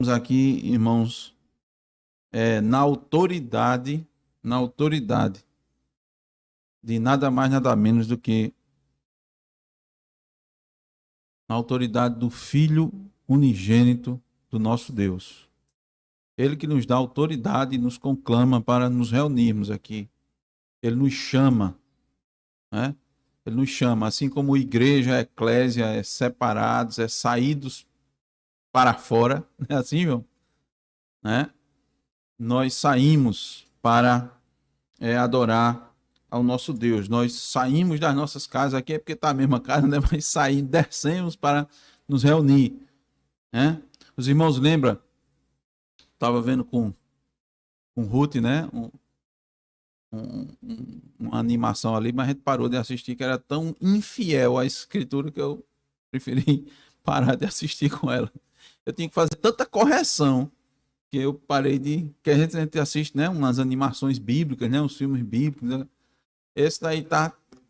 aqui, irmãos, na autoridade de nada mais, nada menos do que na autoridade do Filho unigênito do nosso Deus. Ele que nos dá autoridade e nos conclama para nos reunirmos aqui. Ele nos chama, né? Ele nos chama, assim como igreja, eclésia, separados, saídos para fora, é assim, meu? Né? Nós saímos para adorar ao nosso Deus. Nós saímos das nossas casas aqui, é porque está a mesma casa, né? Mas saímos, descemos para nos reunir, né? Os irmãos lembram, estava vendo com Ruth, né? Uma animação ali, mas a gente parou de assistir, que era tão infiel à escritura que eu preferi parar de assistir com ela. Eu tinha que fazer tanta correção que eu parei de... Que a gente assiste, né? Umas animações bíblicas, né? Uns filmes bíblicos, né? Esse daí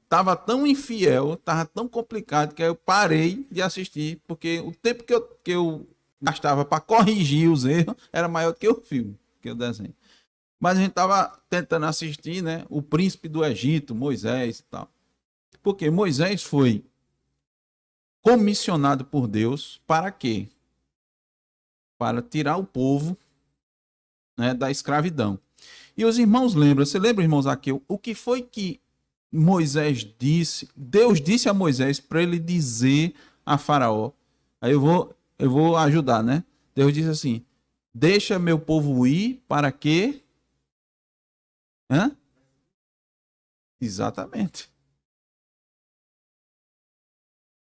tava tão infiel, tava tão complicado que eu parei de assistir, porque o tempo que eu gastava para corrigir os erros era maior do que o filme, que o desenho. Mas a gente tava tentando assistir, né, o príncipe do Egito, Moisés e tal. Porque Moisés foi comissionado por Deus para quê? Para tirar o povo, né, da escravidão. E os irmãos lembram, você lembra, irmãos Zaqueu, o que foi que Moisés disse, Deus disse a Moisés para ele dizer a Faraó. Aí eu vou ajudar, né? Deus disse assim: deixa meu povo ir para quê? Hã? Exatamente.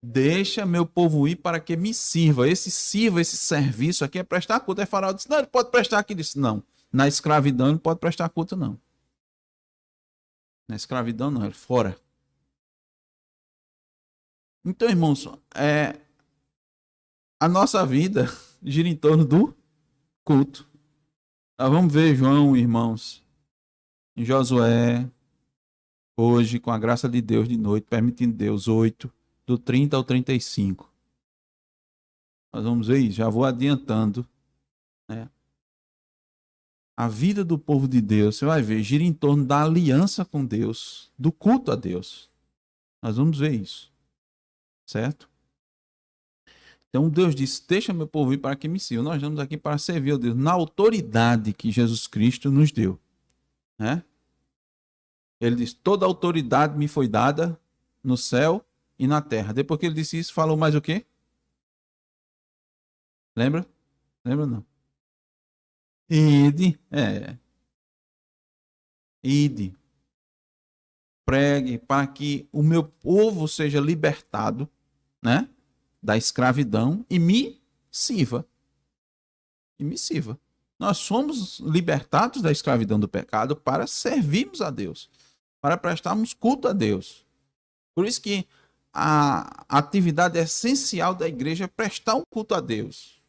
Deixa meu povo ir para que me sirva. Esse serviço aqui é prestar culto. Aí Faraó disse: não, ele pode prestar aqui. Ele disse: não, na escravidão ele não pode prestar culto, não. Na escravidão não, ele fora. Então, irmãos, a nossa vida gira em torno do culto. Nós vamos ver João, irmãos, em Josué, hoje, com a graça de Deus, de noite, permitindo Deus, 8, do 30 ao 35. Nós vamos ver isso, já vou adiantando, né? A vida do povo de Deus, você vai ver, gira em torno da aliança com Deus, do culto a Deus. Nós vamos ver isso, certo? Então Deus disse: deixa meu povo ir para que me sirva. Nós estamos aqui para servir a Deus na autoridade que Jesus Cristo nos deu, né? Ele diz: toda autoridade me foi dada no céu e na terra. Depois que ele disse isso, falou mais o quê? Lembra? Lembra não? Ide, ide, pregue para que o meu povo seja libertado, né, da escravidão e me sirva. E me sirva. Nós somos libertados da escravidão do pecado para servirmos a Deus, para prestarmos culto a Deus. Por isso que a atividade essencial da igreja é prestar um culto a Deus.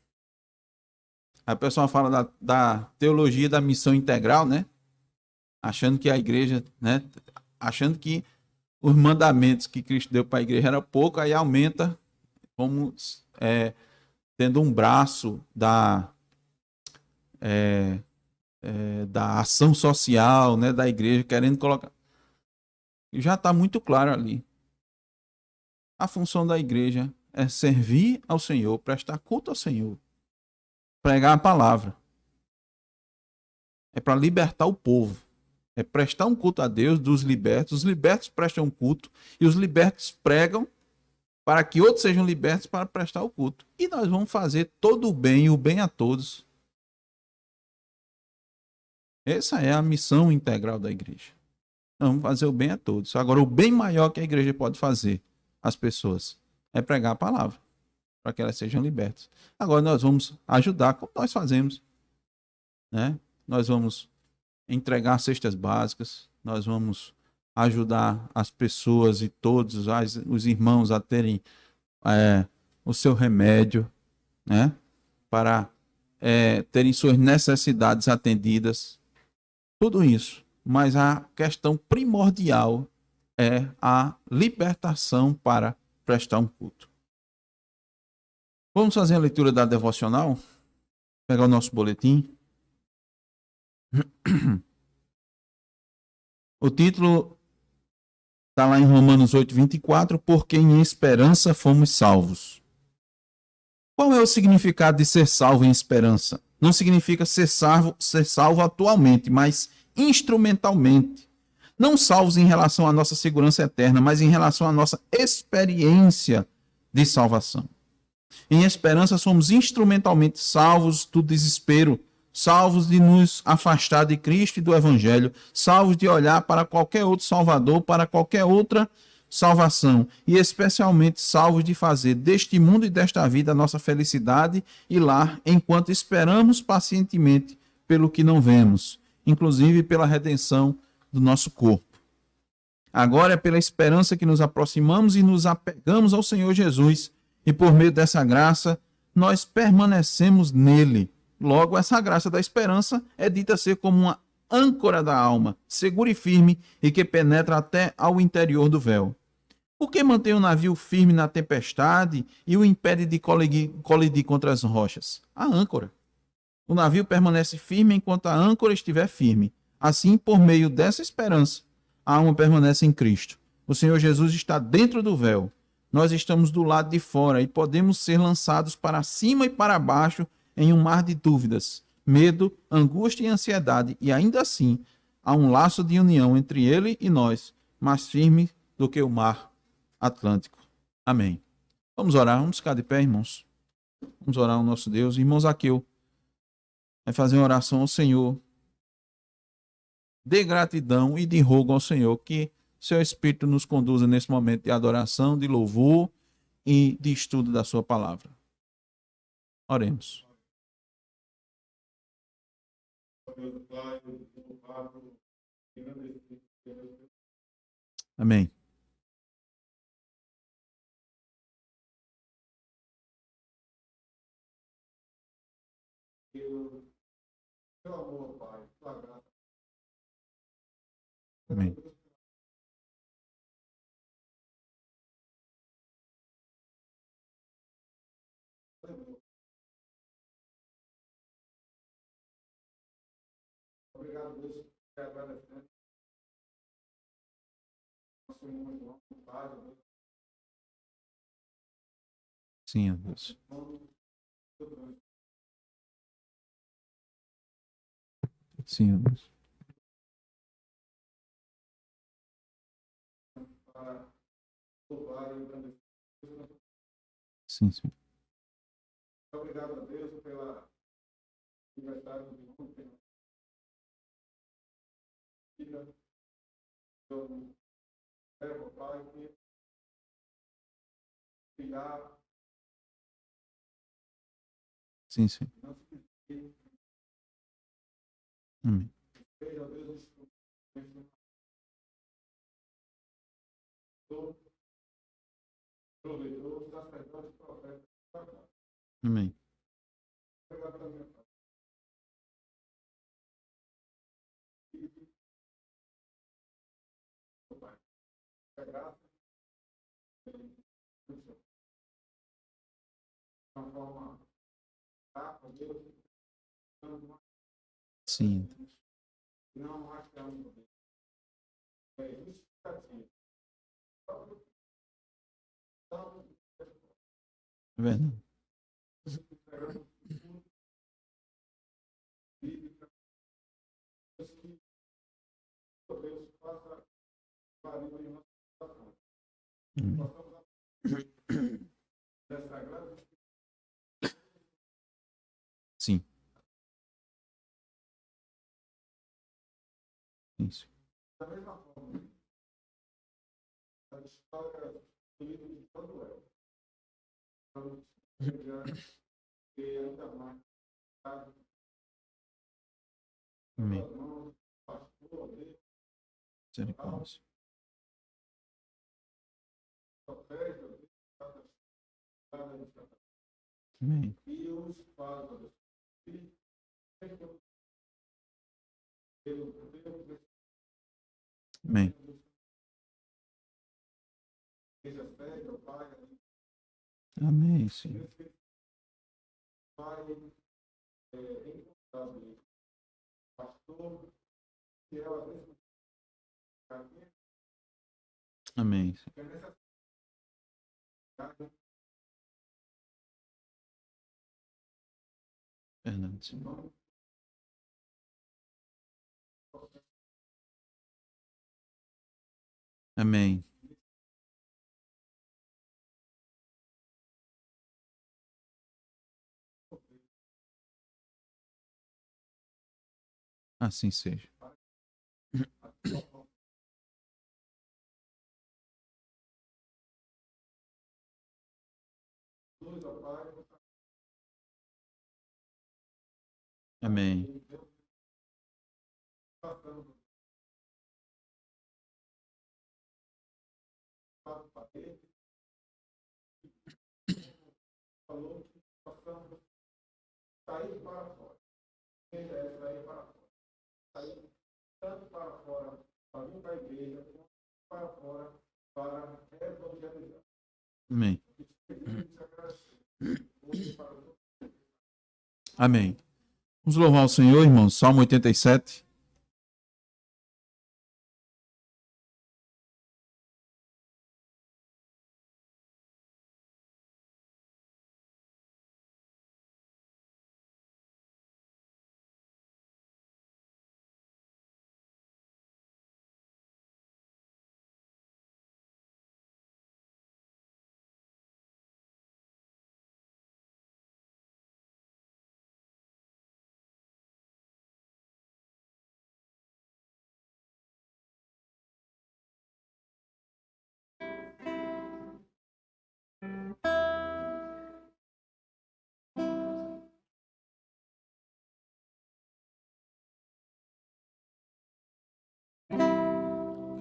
A pessoa fala da teologia da missão integral, né? Achando que a igreja, né? Achando que os mandamentos que Cristo deu para a igreja era pouco, aí aumenta como tendo um braço da ação social, né? Da igreja, querendo colocar. E já está muito claro ali. A função da igreja é servir ao Senhor, prestar culto ao Senhor, pregar a palavra. É para libertar o povo. É prestar um culto a Deus dos libertos. Os libertos prestam culto e os libertos pregam para que outros sejam libertos para prestar o culto. E nós vamos fazer todo o bem e o bem a todos. Essa é a missão integral da igreja. Nós vamos fazer o bem a todos. Agora, o bem maior que a igreja pode fazer às pessoas é pregar a palavra para que elas sejam libertas. Agora, nós vamos ajudar como nós fazemos, né? Nós vamos entregar cestas básicas, nós vamos ajudar as pessoas e todos os irmãos a terem o seu remédio, né? Para terem suas necessidades atendidas, tudo isso. Mas a questão primordial é a libertação para prestar um culto. Vamos fazer a leitura da devocional? pegar o nosso boletim. O título está lá em Romanos 8:24, porque em esperança fomos salvos. Qual é o significado de ser salvo em esperança? Não significa ser salvo atualmente, mas instrumentalmente. Não salvos em relação à nossa segurança eterna, mas em relação à nossa experiência de salvação. Em esperança, somos instrumentalmente salvos do desespero, salvos de nos afastar de Cristo e do Evangelho, salvos de olhar para qualquer outro Salvador, para qualquer outra salvação, e especialmente salvos de fazer deste mundo e desta vida a nossa felicidade e lar, enquanto esperamos pacientemente pelo que não vemos, inclusive pela redenção do nosso corpo. Agora é pela esperança que nos aproximamos e nos apegamos ao Senhor Jesus, e por meio dessa graça nós permanecemos nele. Logo, essa graça da esperança é dita ser como uma âncora da alma, segura e firme, e que penetra até ao interior do véu. O que mantém o navio firme na tempestade e o impede de colidir contra as rochas? A âncora. O navio permanece firme enquanto a âncora estiver firme. Assim, por meio dessa esperança, a alma permanece em Cristo. O Senhor Jesus está dentro do véu. Nós estamos do lado de fora e podemos ser lançados para cima e para baixo em um mar de dúvidas, medo, angústia e ansiedade, e ainda assim há um laço de união entre ele e nós, mais firme do que o mar Atlântico. Amém. Vamos orar, vamos ficar de pé, irmãos. Vamos orar ao nosso Deus. Irmão Zaqueu vai fazer uma oração ao Senhor de gratidão e de rogo ao Senhor, que seu Espírito nos conduza nesse momento de adoração, de louvor e de estudo da sua palavra. Oremos. Amém. Amém. Obrigado, Deus, por agradecendo. Nosso irmão, Padre, Sim, ó Deus. Sim, ó Deus. para louvar e engrandecer. Sim, sim. Obrigado a Deus pela aniversário do irmão, pela vida, pelo servo, Pai, que cuidar, Sim, sim. não se esqueça, Amém. seja Deus instrutor, provedor, sacerdote, profeta, Amém. obrigado também, Pai. Pai, a graça, de uma forma rápida, Deus, Sim. não acho que é um justificativo. Então, É verdade. Deus faça barulho em nosso coração. Amém. Possamos dessa grande Sim. Isso. da mesma forma a história do livro de Samuel. Vamos chegar e ainda mais Amém. mãos, pastor, Deus, Misericórdia. profeta, Amém. e os padres. E pelo Deus, Amém. seja fé, meu Pai, Amém, Senhor. Pai, encontrado isso. Pastor, que é às vezes Amém. é necessário. Verdade, Senhor. Amém. Assim seja. Amém. Falou que possamos sair para fora. Igreja é sair para fora. Sair tanto para fora para vir para a igreja, quanto para fora para evangelizar. Amém. Amém. Vamos louvar o Senhor, irmãos. Salmo 87.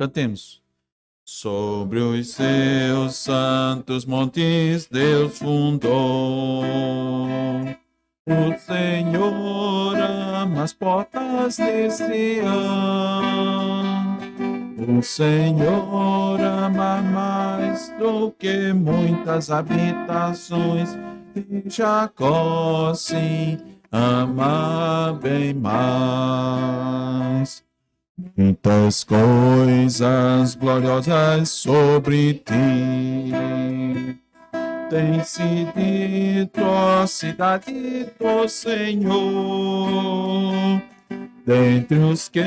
Cantemos. Sobre os seus santos montes Deus fundou. O Senhor ama as portas de Sião. O Senhor ama mais do que muitas habitações de Jacó, sim, ama bem mais. Muitas coisas gloriosas sobre ti tem se dito, ó cidade do Senhor. Dentre os que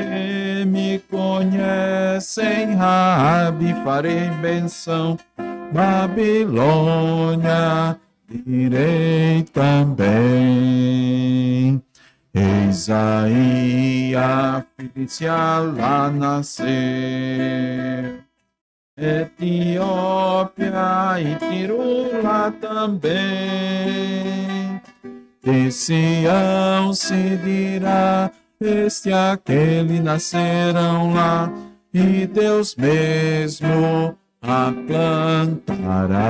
me conhecem, Rabi, farei benção. Babilônia, direi também. Eis aí a Filícia lá nasceu, Etiópia e Tiro lá também. De Sião se dirá, este e aquele nascerão lá, e Deus mesmo a plantará.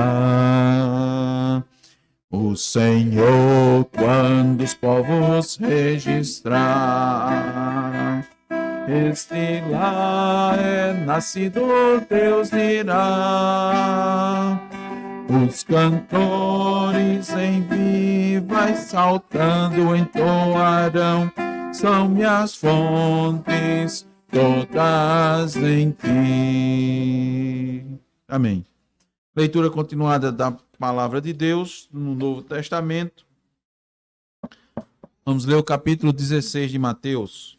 O Senhor, quando os povos registrar, este lá é nascido, Deus dirá. Os cantores em vivas saltando entoarão, são minhas fontes todas em ti. Amém. Leitura continuada da Palavra de Deus no Novo Testamento. Vamos ler o capítulo 16 de Mateus.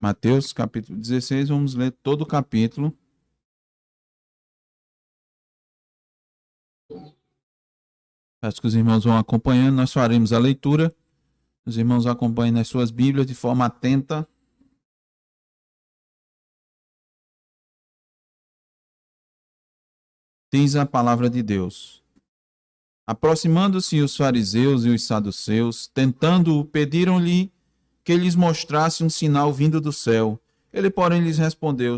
Mateus, capítulo 16, vamos ler todo o capítulo. Peço que os irmãos vão acompanhando, nós faremos a leitura. Os irmãos acompanhem nas suas Bíblias de forma atenta. Diz a palavra de Deus. Aproximando-se os fariseus e os saduceus, tentando-o, pediram-lhe que lhes mostrasse um sinal vindo do céu. Ele, porém, lhes respondeu: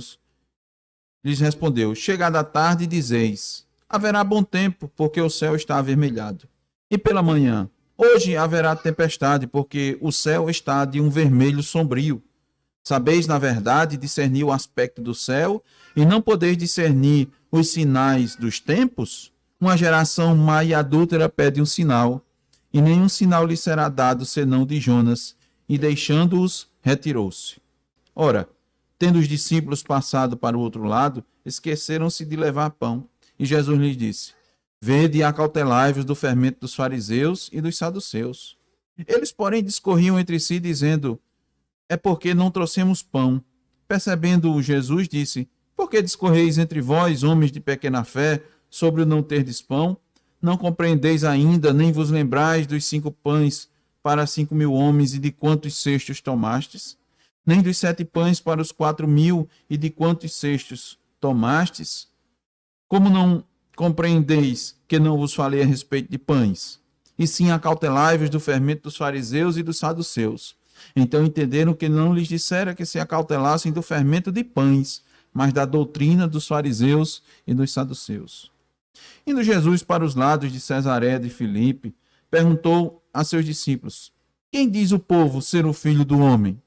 chegada a tarde, dizeis: haverá bom tempo, porque o céu está avermelhado. E pela manhã: hoje haverá tempestade, porque o céu está de um vermelho sombrio. Sabeis, na verdade, discernir o aspecto do céu, e não podeis discernir os sinais dos tempos? Uma geração má e adúltera pede um sinal, e nenhum sinal lhe será dado senão de Jonas, e deixando-os, retirou-se. Ora, tendo os discípulos passado para o outro lado, esqueceram-se de levar pão. E Jesus lhes disse: vede e acautelai-vos do fermento dos fariseus e dos saduceus. Eles, porém, discorriam entre si, dizendo: é porque não trouxemos pão. Percebendo-o, Jesus disse: por que discorreis entre vós, homens de pequena fé, sobre o não terdes pão? Não compreendeis ainda, nem vos lembrais dos 5 pães para 5.000 homens, e de quantos cestos tomastes? Nem dos 7 pães para os 4.000, e de quantos cestos tomastes? Como não compreendeis que não vos falei a respeito de pães? E sim acautelai-vos do fermento dos fariseus e dos saduceus. Então entenderam que não lhes dissera que se acautelassem do fermento de pães, mas da doutrina dos fariseus e dos saduceus. Indo Jesus para os lados de Cesareia de Filipe, perguntou a seus discípulos: quem diz o povo ser o filho do homem?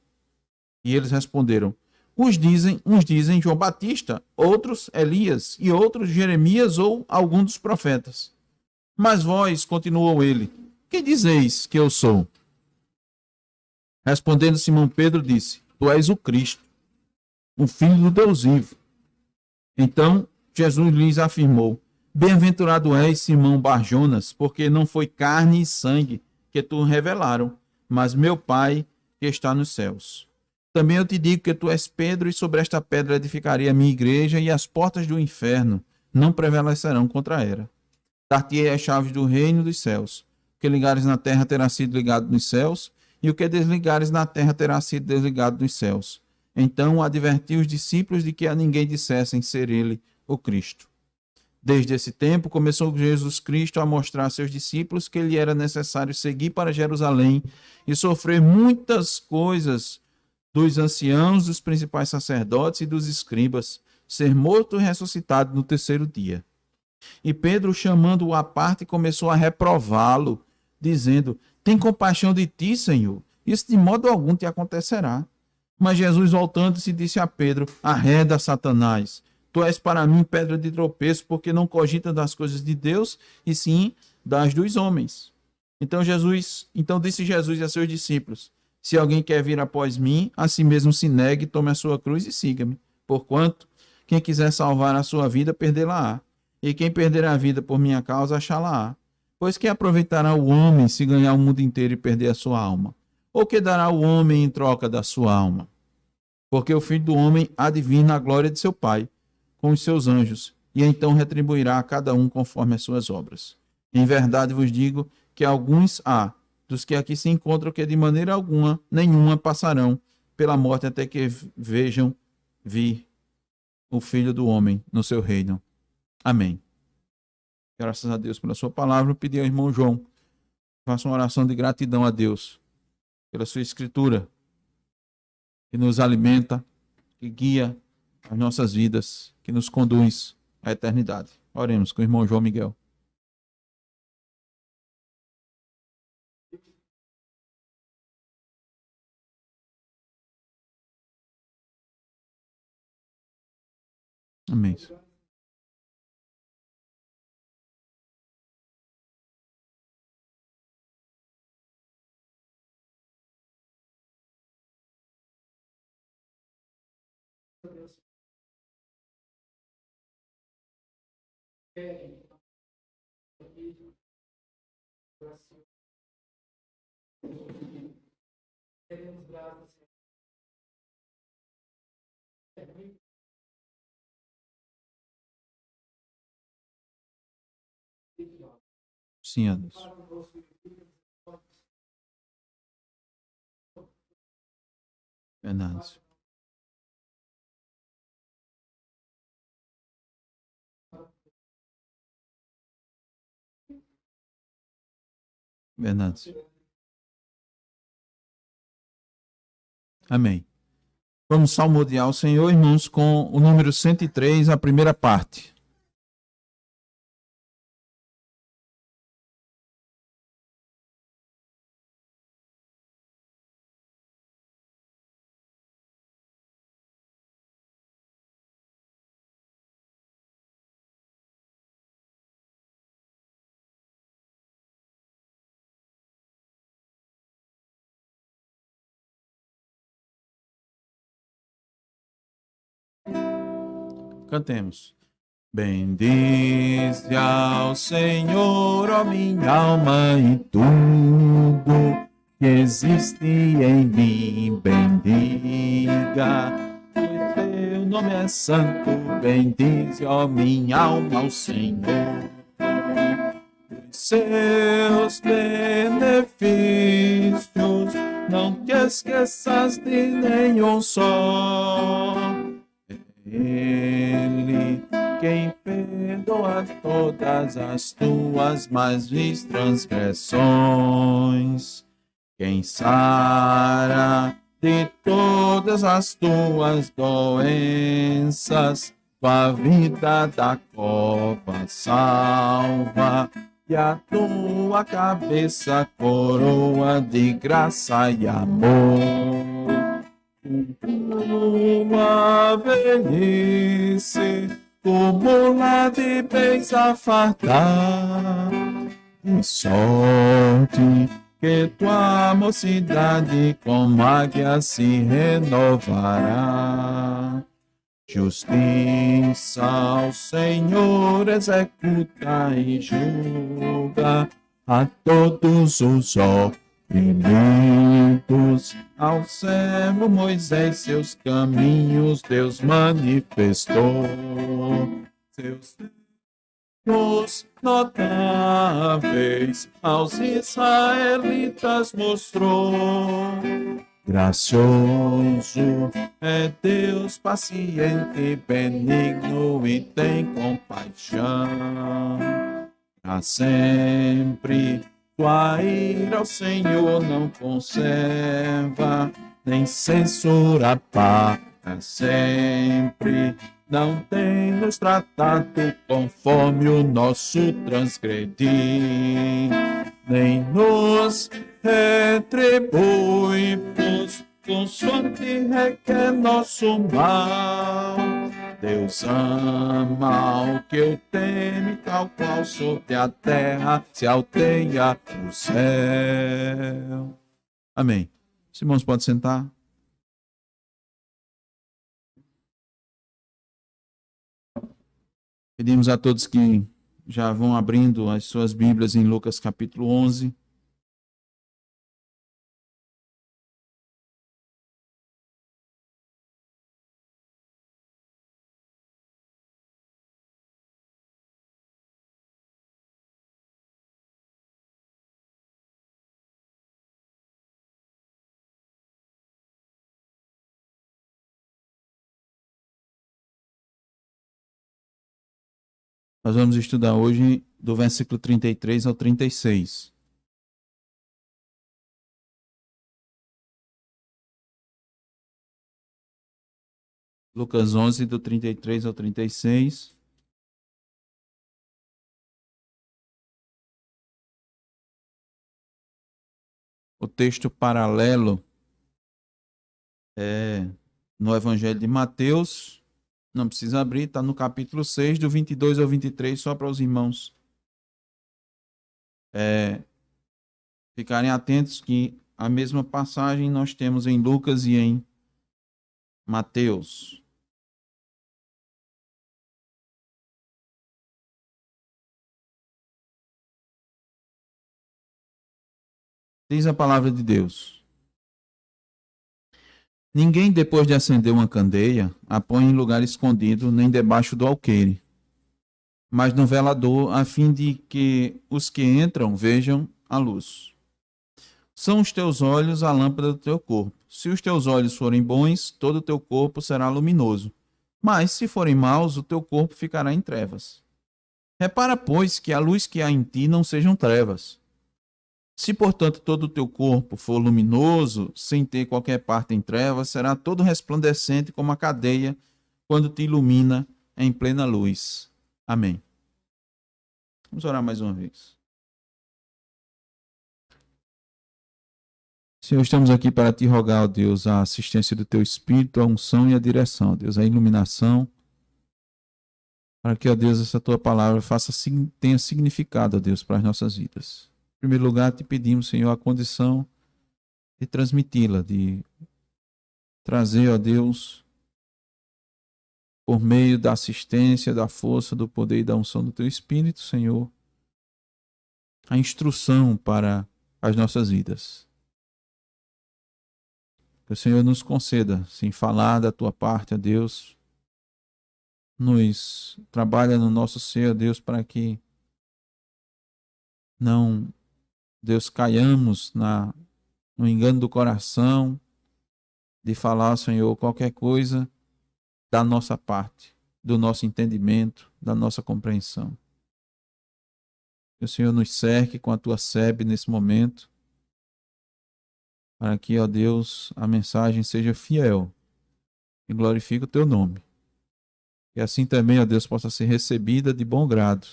E eles responderam: uns dizem João Batista, outros Elias, e outros Jeremias ou algum dos profetas. Mas vós, continuou ele, quem dizeis que eu sou? Respondendo Simão Pedro, disse: tu és o Cristo, o Filho do Deus vivo. Então Jesus lhes afirmou: bem-aventurado és, Simão Barjonas, porque não foi carne e sangue que tu revelaram, mas meu Pai que está nos céus. Também eu te digo que tu és Pedro, e sobre esta pedra edificarei a minha igreja, e as portas do inferno não prevalecerão contra ela. Dar-te-ei as chaves do reino dos céus. O que ligares na terra terá sido ligado nos céus, e o que desligares na terra terá sido desligado nos céus. Então advertiu os discípulos de que a ninguém dissessem ser ele o Cristo. Desde esse tempo, começou Jesus Cristo a mostrar a seus discípulos que lhe era necessário seguir para Jerusalém e sofrer muitas coisas dos anciãos, dos principais sacerdotes e dos escribas, ser morto e ressuscitado no terceiro dia. E Pedro, chamando-o à parte, começou a reprová-lo, dizendo: tem compaixão de ti, Senhor, isso de modo algum te acontecerá. Mas Jesus, voltando-se, disse a Pedro: arreda, Satanás, tu és para mim pedra de tropeço, porque não cogita das coisas de Deus, e sim das dos homens. Então disse Jesus a seus discípulos: se alguém quer vir após mim, a si mesmo se negue, tome a sua cruz e siga-me. Porquanto, quem quiser salvar a sua vida, perdê-la-á. E quem perder a vida por minha causa, achá-la-á. Pois que aproveitará o homem se ganhar o mundo inteiro e perder a sua alma? Ou que dará o homem em troca da sua alma? Porque o Filho do Homem há de vir na glória de seu Pai, com os seus anjos, e então retribuirá a cada um conforme as suas obras. Em verdade vos digo que alguns há, dos que aqui se encontram, que de maneira alguma, nenhuma passarão pela morte até que vejam vir o Filho do Homem no seu reino. Amém. Graças a Deus pela sua palavra. Pedir ao irmão João que faça uma oração de gratidão a Deus pela sua escritura, que nos alimenta, que guia as nossas vidas, que nos conduz à eternidade. Oremos com o irmão João Miguel. Amém. Queremos graças, Sim, a Deus. Verdade. Verdade. Amém. Vamos salmodiar o Senhor, irmãos, com o número 103, a primeira parte. Cantemos. Bendize ao Senhor, ó minha alma, e tudo que existe em mim, bendiga. Pois teu nome é santo, bendize, ó minha alma, ao Senhor. Os seus benefícios, não te esqueças de nenhum só. Ele quem perdoa todas as tuas mais vis transgressões, quem sara de todas as tuas doenças, tua vida da cova salva, e a tua cabeça coroa de graça e amor. Tua velhice cúmula de bens a fartar, de sorte que tua mocidade como águia se renovará. Justiça ao Senhor executa e julga a todos os oprimidos. Ao servo Moisés seus caminhos Deus manifestou, seus termos notáveis aos israelitas mostrou. Gracioso é Deus, paciente, benigno e tem compaixão. Para sempre tua ira ao Senhor não conserva, nem censura para sempre. Não tem nos tratado conforme o nosso transgredir, nem nos retribui, consoante requer nosso mal. Deus ama o que o teme, tal qual sobre a terra se alteia o céu. Amém. Os irmãos podem sentar. Pedimos a todos que já vão abrindo as suas Bíblias em Lucas capítulo 11. Nós vamos estudar hoje do versículo 33 ao 36. Lucas 11, do 33 ao 36. O texto paralelo é no Evangelho de Mateus. Não precisa abrir, está no capítulo 6, do 22 ao 23, só para os irmãos ficarem atentos que a mesma passagem nós temos em Lucas e em Mateus. Diz a palavra de Deus: ninguém, depois de acender uma candeia, a põe em lugar escondido, nem debaixo do alqueire, mas no velador, a fim de que os que entram vejam a luz. São os teus olhos a lâmpada do teu corpo. Se os teus olhos forem bons, todo o teu corpo será luminoso. Mas, se forem maus, o teu corpo ficará em trevas. Repara, pois, que a luz que há em ti não sejam trevas. Se, portanto, todo o teu corpo for luminoso, sem ter qualquer parte em trevas, será todo resplandecente como a cadeia quando te ilumina em plena luz. Amém. Vamos orar mais uma vez. Senhor, estamos aqui para te rogar, ó Deus, a assistência do teu Espírito, a unção e a direção, ó Deus, a iluminação, para que, ó Deus, essa tua palavra tenha significado, ó Deus, para as nossas vidas. Em primeiro lugar, te pedimos, Senhor, a condição de transmiti-la, de trazer, ó Deus, por meio da assistência, da força, do poder e da unção do teu Espírito, Senhor, a instrução para as nossas vidas. Que o Senhor nos conceda, sem falar da tua parte, ó Deus, nos trabalha no nosso ser, ó Deus, para que não, Deus, caiamos no engano do coração de falar, Senhor, qualquer coisa da nossa parte, do nosso entendimento, da nossa compreensão. Que o Senhor nos cerque com a tua sebe nesse momento, para que, ó Deus, a mensagem seja fiel e glorifique o teu nome. E assim também, ó Deus, possa ser recebida de bom grado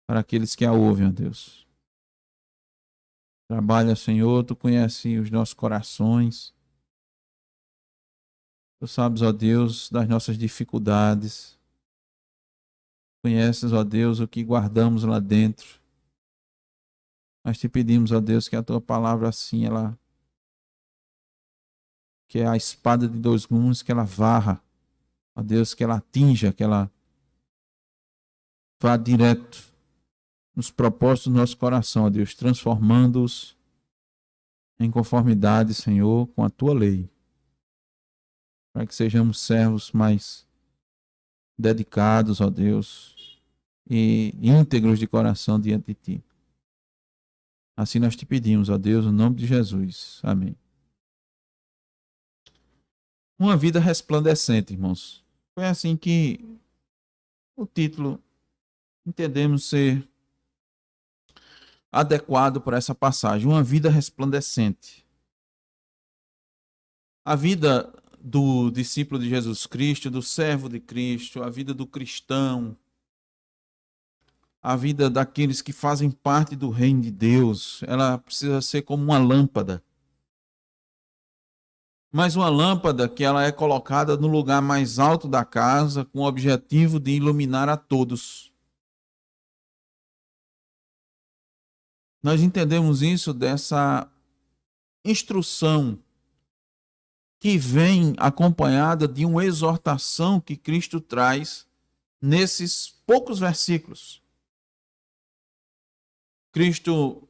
para aqueles que a ouvem, ó Deus. Trabalha, Senhor, tu conheces os nossos corações. Tu sabes, ó Deus, das nossas dificuldades. Conheces, ó Deus, o que guardamos lá dentro. Nós te pedimos, ó Deus, que a tua palavra assim, que é a espada de dois gumes, que ela varra, ó Deus, que ela atinja, que ela vá direto nos propósitos do nosso coração, ó Deus, transformando-os em conformidade, Senhor, com a tua lei, para que sejamos servos mais dedicados, ó Deus, e íntegros de coração diante de ti. Assim nós te pedimos, ó Deus, no nome de Jesus. Amém. Uma vida resplandecente, irmãos. Foi assim que o título entendemos ser adequado para essa passagem. Uma vida resplandecente. A vida do discípulo de Jesus Cristo, do servo de Cristo, a vida do cristão, a vida daqueles que fazem parte do reino de Deus, ela precisa ser como uma lâmpada. Mas uma lâmpada que ela é colocada no lugar mais alto da casa com o objetivo de iluminar a todos. Nós entendemos isso dessa instrução que vem acompanhada de uma exortação que Cristo traz nesses poucos versículos. Cristo,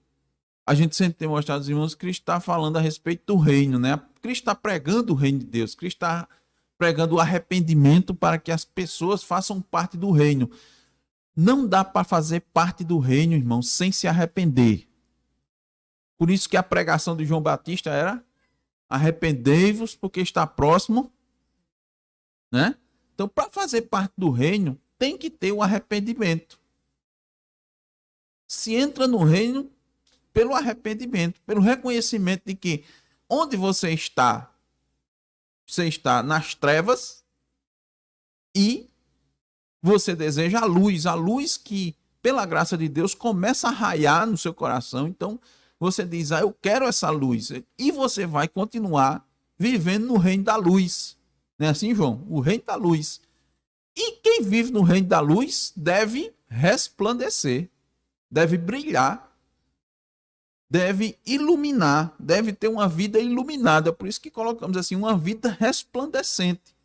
a gente sempre tem mostrado aos irmãos, Cristo está falando a respeito do reino, né? Cristo está pregando o reino de Deus, Cristo está pregando o arrependimento para que as pessoas façam parte do reino. Não dá para fazer parte do reino, irmão, sem se arrepender. Por isso que a pregação de João Batista era: arrependei-vos porque está próximo, né? Então, para fazer parte do reino, tem que ter o arrependimento. Se entra no reino pelo arrependimento, pelo reconhecimento de que onde você está nas trevas e você deseja a luz que, pela graça de Deus, começa a raiar no seu coração. Então, você diz: eu quero essa luz. E você vai continuar vivendo no reino da luz. Não é assim, João? O reino da luz. E quem vive no reino da luz deve resplandecer, deve brilhar, deve iluminar, deve ter uma vida iluminada. Por isso que colocamos assim, uma vida resplandecente.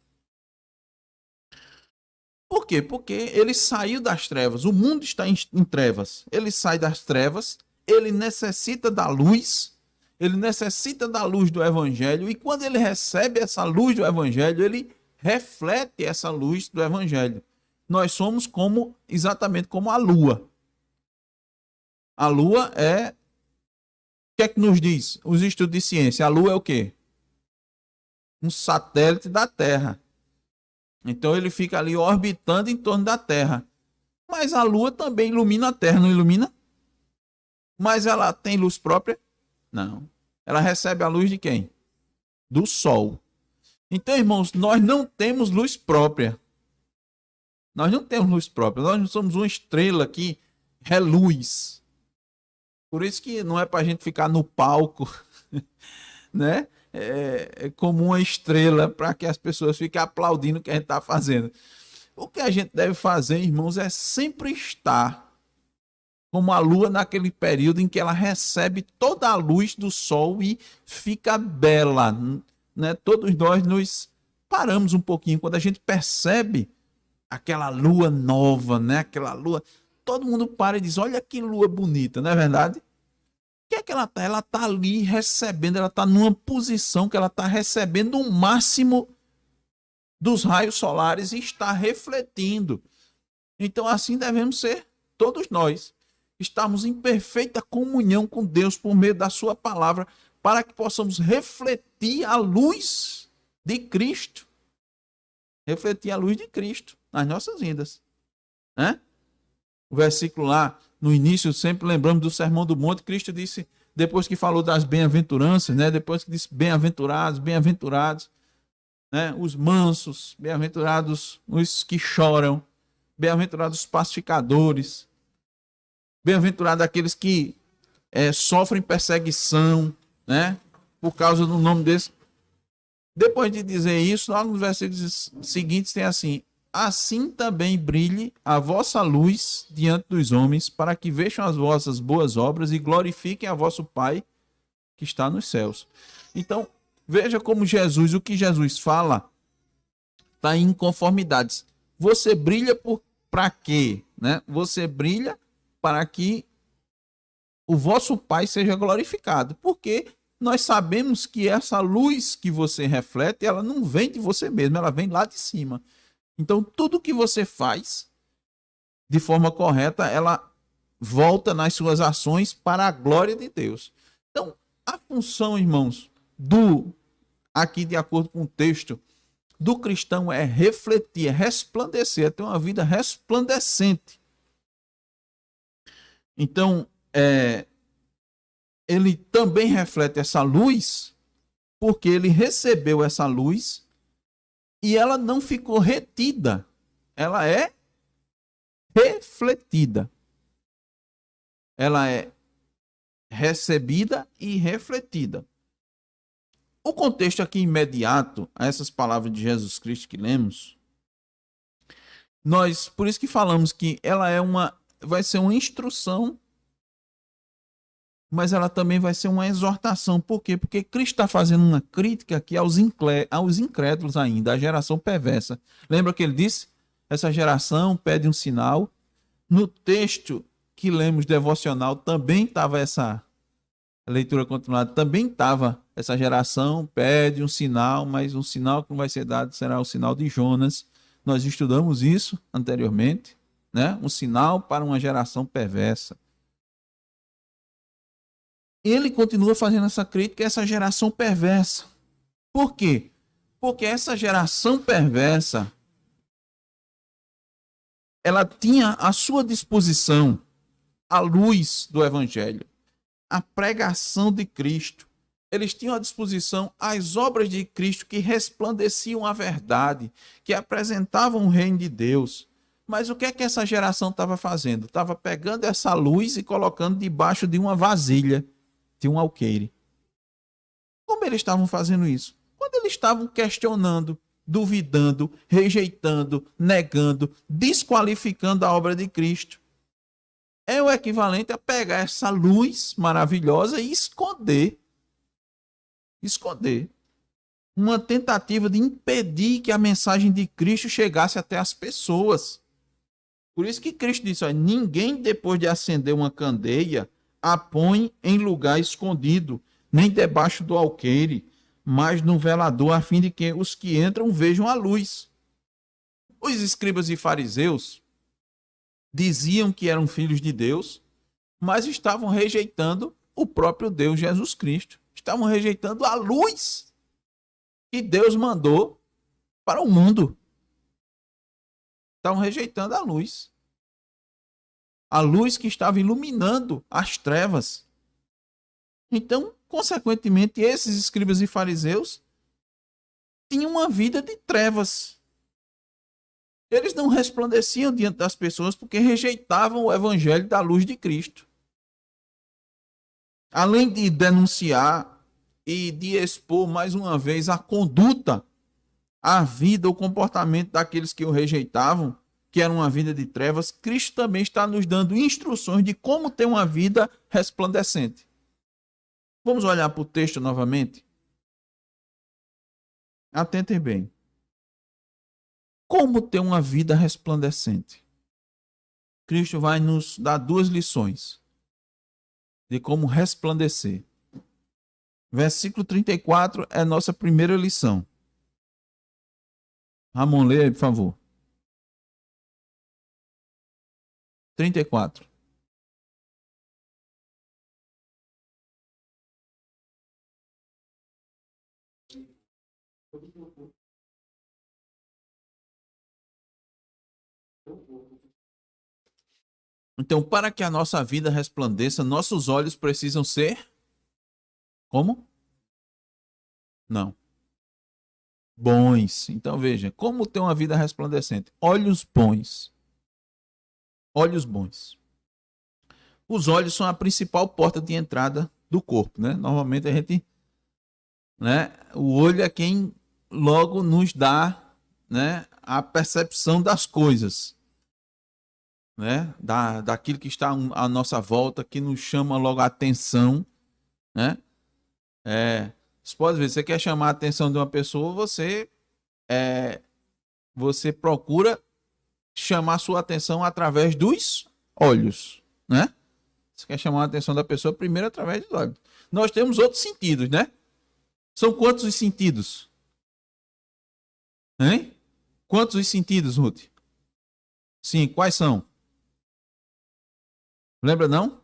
Por quê? Porque ele saiu das trevas. O mundo está em trevas. Ele sai das trevas, ele necessita da luz, ele necessita da luz do evangelho, e quando ele recebe essa luz do evangelho, ele reflete essa luz do evangelho. Nós somos exatamente como a lua. A lua é... O que é que nos diz os estudos de ciência? A lua é o quê? Um satélite da Terra. Então ele fica ali orbitando em torno da Terra. Mas a lua também ilumina a Terra, não ilumina? Mas ela tem luz própria? Não. Ela recebe a luz de quem? Do sol. Então, irmãos, nós não temos luz própria. Nós não temos luz própria. Nós não somos uma estrela que reluz. Por isso que não é para a gente ficar no palco, né? É como uma estrela para que as pessoas fiquem aplaudindo o que a gente está fazendo. O que a gente deve fazer, irmãos, é sempre estar como a lua naquele período em que ela recebe toda a luz do sol e fica bela, né? Todos nós nos paramos um pouquinho quando a gente percebe aquela lua nova, né? Aquela lua, todo mundo para e diz: olha que lua bonita, não é verdade? O que é que ela tá? Ela tá ali recebendo, ela tá numa posição que ela tá recebendo o máximo dos raios solares e está refletindo. Então assim devemos ser todos nós. Estarmos em perfeita comunhão com Deus por meio da sua palavra, para que possamos refletir a luz de Cristo. Refletir a luz de Cristo nas nossas vidas, né? O versículo lá, no início, sempre lembramos do Sermão do Monte. Cristo disse, depois que falou das bem-aventuranças, né? Depois que disse bem-aventurados, bem-aventurados, né? Os mansos, bem-aventurados os que choram, bem-aventurados os pacificadores, bem-aventurados aqueles que sofrem perseguição, né? Por causa do nome desse. Depois de dizer isso, lá nos versículos seguintes tem assim: assim também brilhe a vossa luz diante dos homens, para que vejam as vossas boas obras e glorifiquem a vosso Pai que está nos céus. Então, veja como Jesus, o que Jesus fala, está em inconformidades. Você brilha para quê? Né? Você brilha para que o vosso Pai seja glorificado. Porque nós sabemos que essa luz que você reflete, ela não vem de você mesmo, ela vem lá de cima. Então, tudo que você faz de forma correta, ela volta nas suas ações para a glória de Deus. Então, a função, irmãos, aqui de acordo com o texto, do cristão é refletir, é resplandecer, é ter uma vida resplandecente. Então, ele também reflete essa luz, porque ele recebeu essa luz e ela não ficou retida, ela é refletida. Ela é recebida e refletida. O contexto aqui imediato a essas palavras de Jesus Cristo que lemos, por isso que falamos que ela vai ser uma instrução, mas ela também vai ser uma exortação. Por quê? Porque Cristo está fazendo uma crítica aqui aos incrédulos ainda, à geração perversa. Lembra que ele disse? Essa geração pede um sinal. No texto que lemos devocional também estava essa leitura continuada, também estava essa geração pede um sinal, mas um sinal que não vai ser dado será o sinal de Jonas. Nós estudamos isso anteriormente, né? Um sinal para uma geração perversa. Ele continua fazendo essa crítica a essa geração perversa. Por quê? Porque essa geração perversa, ela tinha à sua disposição a luz do Evangelho, a pregação de Cristo. Eles tinham à disposição as obras de Cristo que resplandeciam a verdade, que apresentavam o reino de Deus. Mas o que é que essa geração estava fazendo? Estava pegando essa luz e colocando debaixo de uma vasilha, de um alqueire. Como eles estavam fazendo isso? Quando eles estavam questionando, duvidando, rejeitando, negando, desqualificando a obra de Cristo. É o equivalente a pegar essa luz maravilhosa e esconder. Uma tentativa de impedir que a mensagem de Cristo chegasse até as pessoas. Por isso que Cristo disse: olha, ninguém depois de acender uma candeia a põe em lugar escondido, nem debaixo do alqueire, mas no velador, a fim de que os que entram vejam a luz. Os escribas e fariseus diziam que eram filhos de Deus, mas estavam rejeitando o próprio Deus Jesus Cristo. Estavam rejeitando a luz que Deus mandou para o mundo. Estavam rejeitando a luz. a luz que estava iluminando as trevas. Então, consequentemente, esses escribas e fariseus tinham uma vida de trevas. Eles não resplandeciam diante das pessoas porque rejeitavam o evangelho da luz de Cristo. Além de denunciar e de expor mais uma vez a conduta, a vida, o comportamento daqueles que o rejeitavam, que era uma vida de trevas, Cristo também está nos dando instruções de como ter uma vida resplandecente. Vamos olhar para o texto novamente? Atentem bem. Como ter uma vida resplandecente? Cristo vai nos dar duas lições de como resplandecer. Versículo 34 é nossa primeira lição. Ramon, lê aí, por favor. 34. Então, para que a nossa vida resplandeça, nossos olhos precisam ser como? Não. Bons. Então, veja, como ter uma vida resplandecente? Olhos bons. Olhos bons. Os olhos são a principal porta de entrada do corpo, né? Normalmente a gente, né? O olho é quem logo nos dá, né? A percepção das coisas, né? Daquilo que está à nossa volta, que nos chama logo a atenção, né? Você pode ver, você quer chamar a atenção de uma pessoa, você procura chamar a sua atenção através dos olhos, né? Você quer chamar a atenção da pessoa primeiro através dos olhos. Nós temos outros sentidos, né? São quantos os sentidos? Hein? Quantos os sentidos, Ruth? Sim, quais são? Lembra não?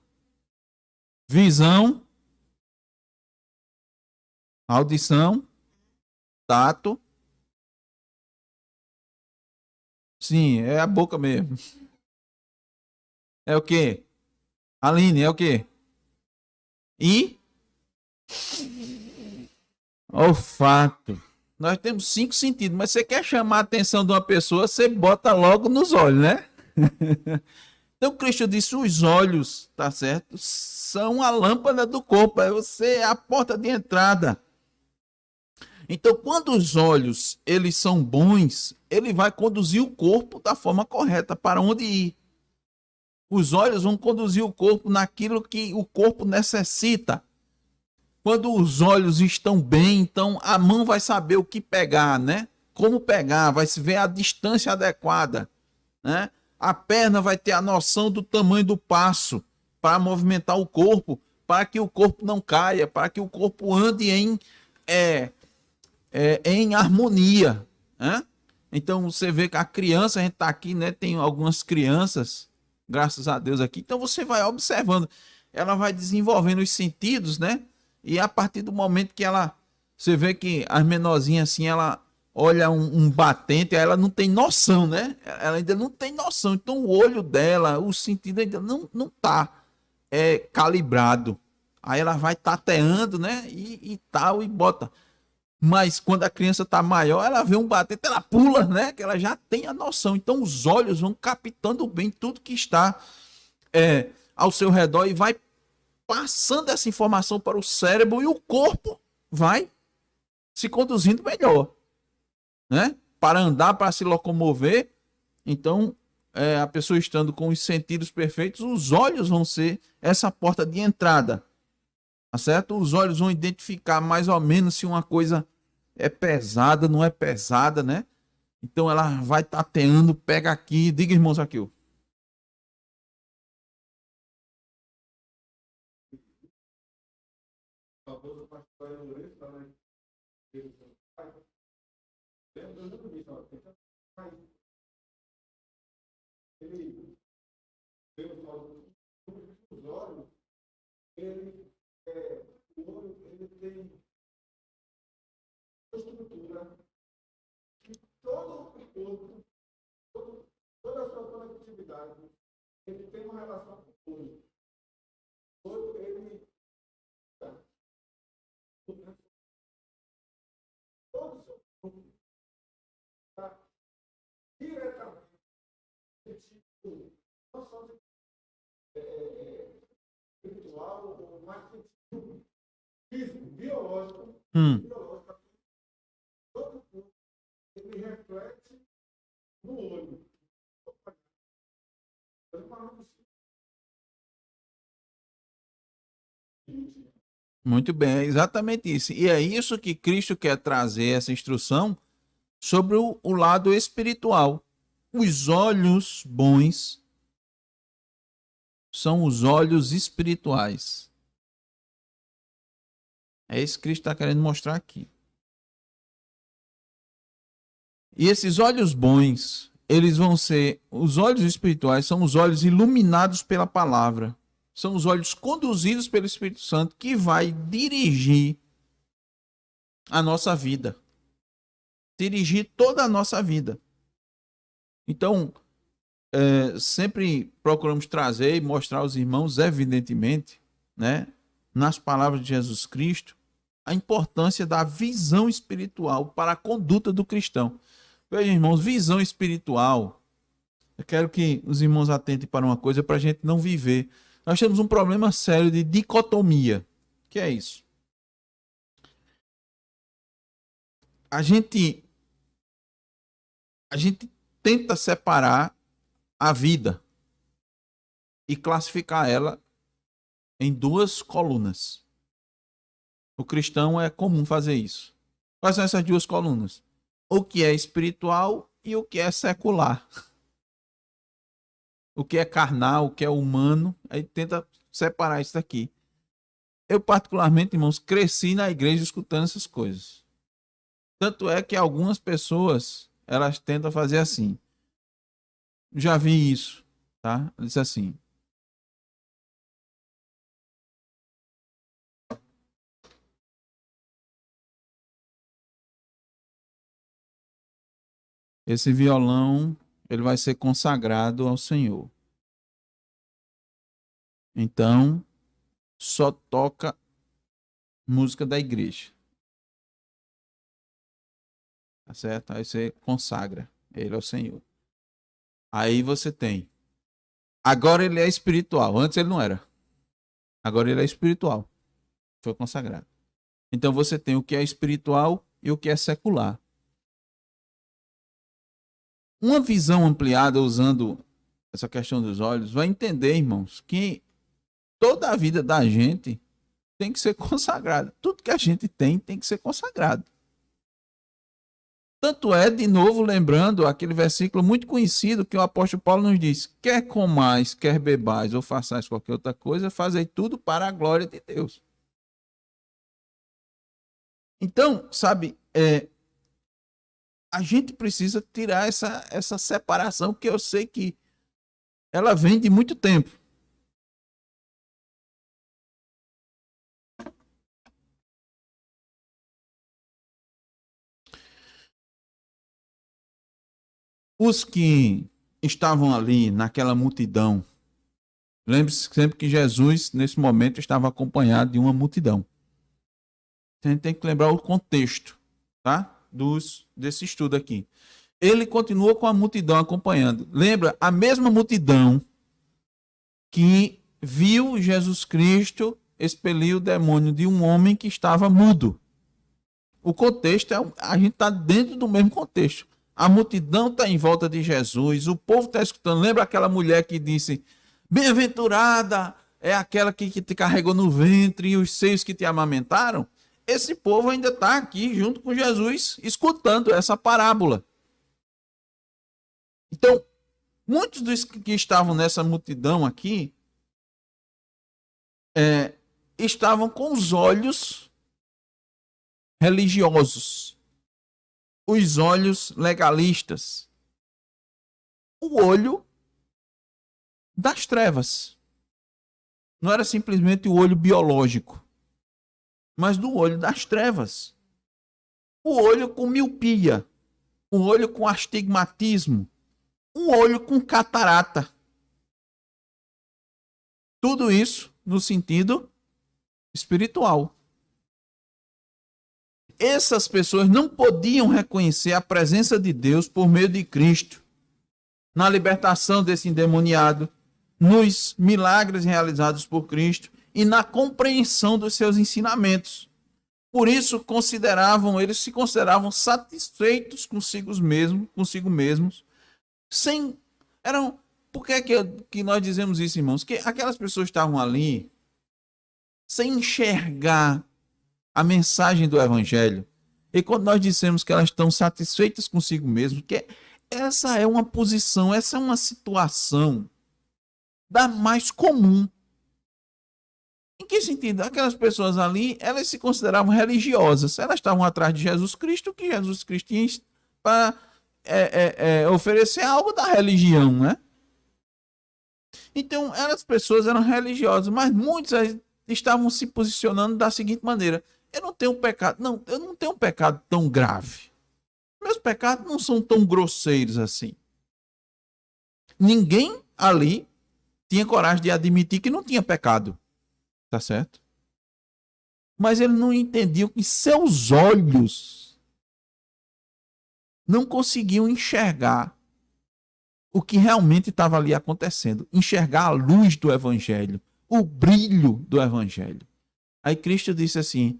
Visão, audição, tato. Sim, é a boca mesmo. É o quê? Aline, é o quê? E olfato. Nós temos 5 sentidos, mas você quer chamar a atenção de uma pessoa, você bota logo nos olhos, né? Então Cristo disse: os olhos, tá certo? São a lâmpada do corpo, você é a porta de entrada. Então, quando os olhos eles são bons, ele vai conduzir o corpo da forma correta para onde ir. Os olhos vão conduzir o corpo naquilo que o corpo necessita. Quando os olhos estão bem, então a mão vai saber o que pegar, né? Como pegar, vai se ver a distância adequada, né? A perna vai ter a noção do tamanho do passo para movimentar o corpo, para que o corpo não caia, para que o corpo ande em harmonia, né? Então você vê que a criança, a gente está aqui, né? Tem algumas crianças, graças a Deus aqui. Então você vai observando, ela vai desenvolvendo os sentidos, né? E a partir do momento que você vê que as menorzinhas assim, ela olha um batente, ela não tem noção, né? Ela ainda não tem noção. Então o olho dela, o sentido ainda não tá calibrado. Aí ela vai tateando, né? E tal, e bota. Mas quando a criança está maior, ela vê um batente, ela pula, né? Que ela já tem a noção. Então os olhos vão captando bem tudo que está ao seu redor e vai passando essa informação para o cérebro e o corpo vai se conduzindo melhor, né? Para andar, para se locomover. Então, a pessoa estando com os sentidos perfeitos, os olhos vão ser essa porta de entrada, tá certo? Os olhos vão identificar mais ou menos se uma coisa é pesada, não é pesada, né? Então ela vai tateando, pega aqui, diga, irmãos, aqui. Ele os olhos, ele, o olho, ele tem estrutura que todo o corpo, toda a sua conectividade, ele tem uma relação Todo o seu corpo está diretamente sentido, não só espiritual, ou mais sentido físico, biológico, biológico, todo o corpo, ele reflete no olho. Muito bem, é exatamente isso. E é isso que Cristo quer trazer, essa instrução, sobre o lado espiritual. Os olhos bons são os olhos espirituais. É isso que Cristo está querendo mostrar aqui. E esses olhos bons, eles vão ser, os olhos espirituais são os olhos iluminados pela palavra. São os olhos conduzidos pelo Espírito Santo que vai dirigir a nossa vida. Dirigir toda a nossa vida. Então, sempre procuramos trazer e mostrar aos irmãos, evidentemente, né, nas palavras de Jesus Cristo, a importância da visão espiritual para a conduta do cristão. Vejam, irmãos, visão espiritual. Eu quero que os irmãos atentem para uma coisa para a gente não viver. Nós temos um problema sério de dicotomia. O que é isso? A gente tenta separar a vida e classificar ela em duas colunas. O cristão é comum fazer isso. Quais são essas duas colunas? O que é espiritual e o que é secular. O que é carnal, o que é humano. Aí tenta separar isso daqui. Eu, particularmente, irmãos, cresci na igreja escutando essas coisas. Tanto é que algumas pessoas, elas tentam fazer assim. Já vi isso, tá? Diz assim: esse violão, ele vai ser consagrado ao Senhor. Então, só toca música da igreja. Tá certo? Aí você consagra ele ao Senhor. Aí você tem. Agora ele é espiritual. Antes ele não era. Agora ele é espiritual. Foi consagrado. Então você tem o que é espiritual e o que é secular. Uma visão ampliada usando essa questão dos olhos vai entender, irmãos, que toda a vida da gente tem que ser consagrada. Tudo que a gente tem que ser consagrado. Tanto é, de novo, lembrando aquele versículo muito conhecido que o apóstolo Paulo nos diz: quer comais, quer bebais ou façais qualquer outra coisa, fazei tudo para a glória de Deus. Então, sabe, a gente precisa tirar essa separação, que eu sei que ela vem de muito tempo. Os que estavam ali naquela multidão, lembre-se sempre que Jesus, nesse momento, estava acompanhado de uma multidão. A gente tem que lembrar o contexto, tá? Desse estudo aqui. Ele continua com a multidão acompanhando. Lembra? A mesma multidão que viu Jesus Cristo expelir o demônio de um homem que estava mudo. O contexto, a gente está dentro do mesmo contexto. A multidão está em volta de Jesus, o povo está escutando. Lembra aquela mulher que disse: bem-aventurada é aquela que te carregou no ventre e os seios que te amamentaram? Esse povo ainda está aqui junto com Jesus, escutando essa parábola. Então, muitos dos que estavam nessa multidão aqui estavam com os olhos religiosos, os olhos legalistas, o olho das trevas. Não era simplesmente o olho biológico, mas do olho das trevas. O olho com miopia, o olho com astigmatismo, um olho com catarata. Tudo isso no sentido espiritual. essas pessoas não podiam reconhecer a presença de Deus por meio de Cristo, na libertação desse endemoniado, nos milagres realizados por Cristo e na compreensão dos seus ensinamentos. Por isso, eles se consideravam satisfeitos consigo mesmos, por que nós dizemos isso, irmãos? Que aquelas pessoas estavam ali sem enxergar a mensagem do Evangelho. E quando nós dissemos que elas estão satisfeitas consigo mesmo, que essa é uma posição, essa é uma situação da mais comum. Em que sentido? Aquelas pessoas ali, elas se consideravam religiosas. Elas estavam atrás de Jesus Cristo, que Jesus Cristo tinha para oferecer algo da religião, né? Então, as pessoas eram religiosas, mas muitos estavam se posicionando da seguinte maneira: eu não tenho um pecado tão grave. Meus pecados não são tão grosseiros assim. Ninguém ali tinha coragem de admitir que não tinha pecado. Tá certo? Mas ele não entendiam que seus olhos não conseguiam enxergar o que realmente estava ali acontecendo. Enxergar a luz do Evangelho, o brilho do Evangelho. Aí Cristo disse assim: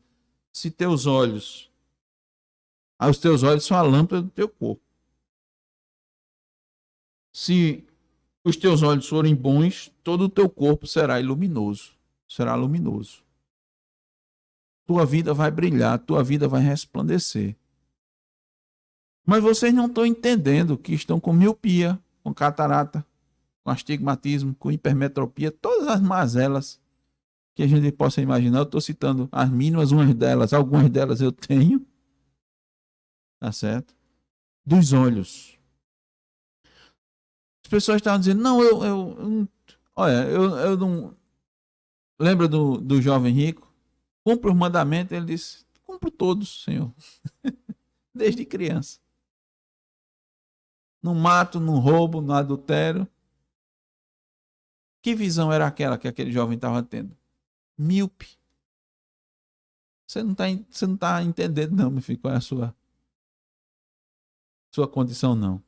se teus olhos, os teus olhos são a lâmpada do teu corpo. Se os teus olhos forem bons, todo o teu corpo será luminoso. Tua vida vai brilhar, tua vida vai resplandecer. Mas vocês não estão entendendo que estão com miopia, com catarata, com astigmatismo, com hipermetropia, todas as mazelas que a gente possa imaginar. Eu estou citando as mínimas, algumas delas eu tenho. Tá certo? Dos olhos. As pessoas estavam dizendo: não, eu não. Lembra do jovem rico? Cumpre os mandamentos. Ele disse: cumpro todos, Senhor. Desde criança. Não mato, não roubo, não adultério. Que visão era aquela que aquele jovem estava tendo? Míope. Você não está entendendo, não, meu filho, qual é a sua condição, não.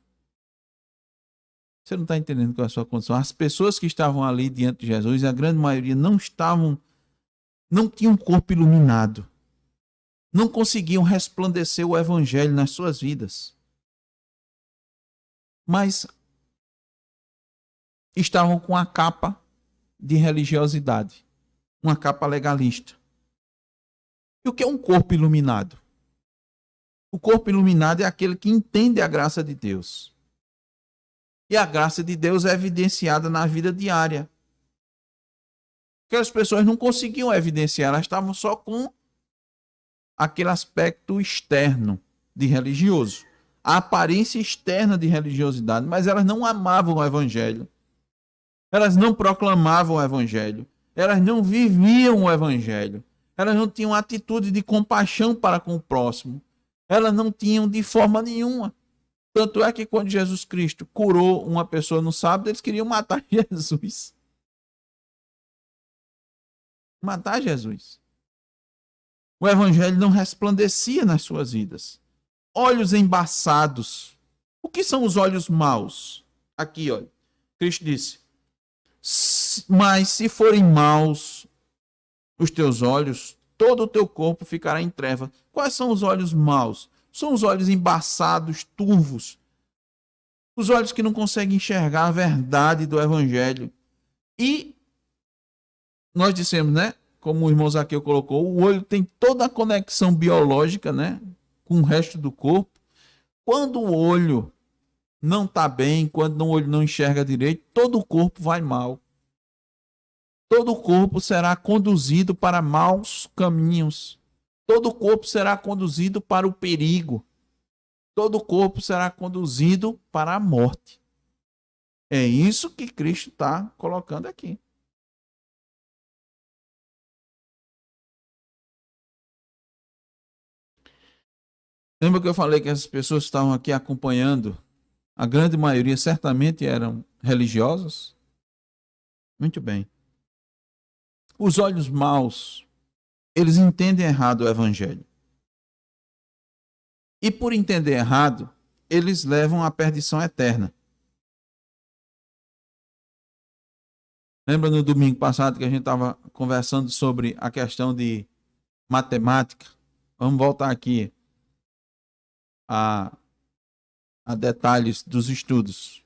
Você não está entendendo qual é a sua condição. As pessoas que estavam ali diante de Jesus, a grande maioria não tinham um corpo iluminado. Não conseguiam resplandecer o Evangelho nas suas vidas. Mas estavam com a capa de religiosidade. Uma capa legalista. E o que é um corpo iluminado? O corpo iluminado é aquele que entende a graça de Deus. E a graça de Deus é evidenciada na vida diária. Aquelas pessoas não conseguiam evidenciar, elas estavam só com aquele aspecto externo de religioso. A aparência externa de religiosidade, mas elas não amavam o Evangelho. Elas não proclamavam o Evangelho. Elas não viviam o Evangelho. Elas não tinham atitude de compaixão para com o próximo. Elas não tinham de forma nenhuma. Tanto é que quando Jesus Cristo curou uma pessoa no sábado, eles queriam matar Jesus. Matar Jesus. O Evangelho não resplandecia nas suas vidas. Olhos embaçados. O que são os olhos maus? Aqui, olha. Cristo disse: mas se forem maus os teus olhos, todo o teu corpo ficará em treva. Quais são os olhos maus? São os olhos embaçados, turvos. Os olhos que não conseguem enxergar a verdade do Evangelho. E nós dissemos, né? Como o irmão Zaqueu colocou, o olho tem toda a conexão biológica, né? Com o resto do corpo. Quando o olho não está bem, quando o olho não enxerga direito, todo o corpo vai mal. Todo o corpo será conduzido para maus caminhos. Todo o corpo será conduzido para o perigo. Todo o corpo será conduzido para a morte. É isso que Cristo está colocando aqui. Lembra que eu falei que essas pessoas que estavam aqui acompanhando, a grande maioria certamente eram religiosas? Muito bem. Os olhos maus, eles entendem errado o Evangelho. E por entender errado, eles levam à perdição eterna. Lembra no domingo passado que a gente estava conversando sobre a questão de matemática? Vamos voltar aqui a detalhes dos estudos.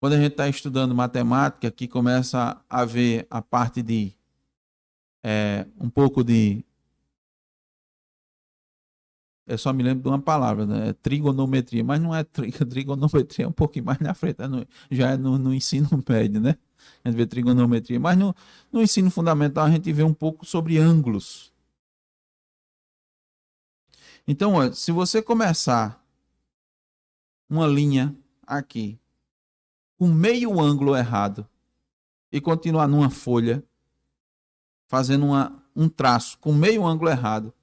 Quando a gente está estudando matemática, que começa a ver a parte de um pouco de... Eu só me lembro de uma palavra, né? Trigonometria, mas não é trigonometria, é um pouquinho mais na frente, já é no ensino médio, né? A gente vê trigonometria, mas no ensino fundamental a gente vê um pouco sobre ângulos. Então, olha, se você começar uma linha aqui com meio ângulo errado e continuar numa folha fazendo um traço com meio ângulo errado,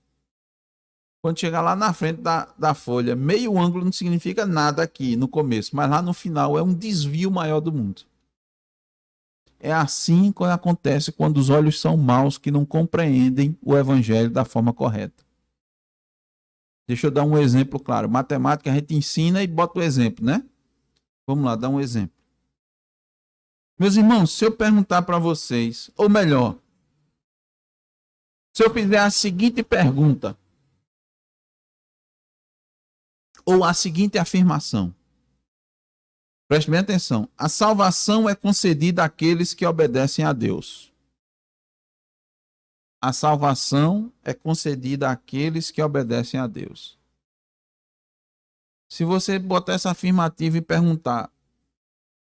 quando chegar lá na frente da folha, meio ângulo não significa nada aqui no começo, mas lá no final é um desvio maior do mundo. É assim que acontece quando os olhos são maus, que não compreendem o evangelho da forma correta. Deixa eu dar um exemplo claro. Matemática a gente ensina e bota o exemplo, né? Vamos lá, dar um exemplo. Meus irmãos, se eu perguntar para vocês, ou melhor, se eu fizer a seguinte pergunta, ou a seguinte afirmação, preste bem atenção. A salvação é concedida àqueles que obedecem a Deus. A salvação é concedida àqueles que obedecem a Deus. Se você botar essa afirmativa e perguntar,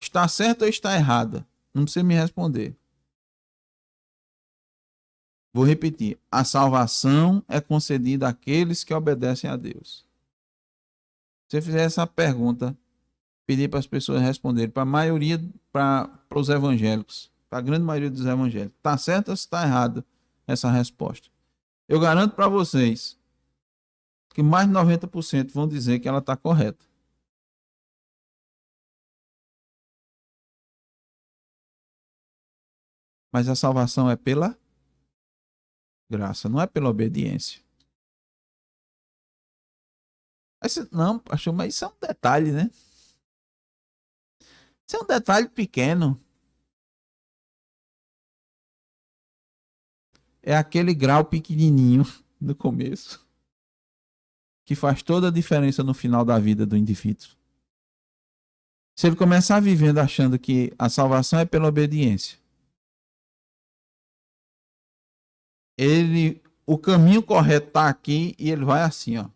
está certo ou está errada? Não precisa me responder. Vou repetir. A salvação é concedida àqueles que obedecem a Deus. Se você fizer essa pergunta, pedir para as pessoas responderem, para a maioria, para os evangélicos, para a grande maioria dos evangélicos, está certo ou está errado essa resposta? Eu garanto para vocês que mais de 90% vão dizer que ela está correta. Mas a salvação é pela graça, não é pela obediência. Não, pastor, mas isso é um detalhe, né? Isso é um detalhe pequeno. É aquele grau pequenininho no começo que faz toda a diferença no final da vida do indivíduo. Se ele começar vivendo achando que a salvação é pela obediência, o caminho correto está aqui e ele vai assim, ó.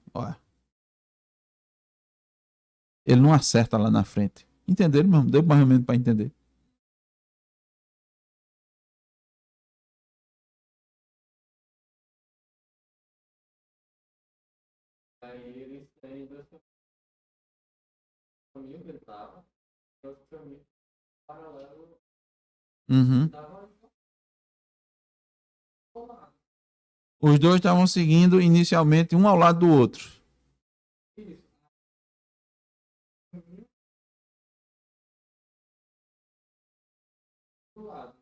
Ele não acerta lá na frente. Entenderam, meu irmão? Deu mais ou menos para entender. Aí eles têm dois caminhos que ele estava, e outro caminho paralelo. Uhum. Os dois estavam seguindo inicialmente um ao lado do outro. Isso. Do lado.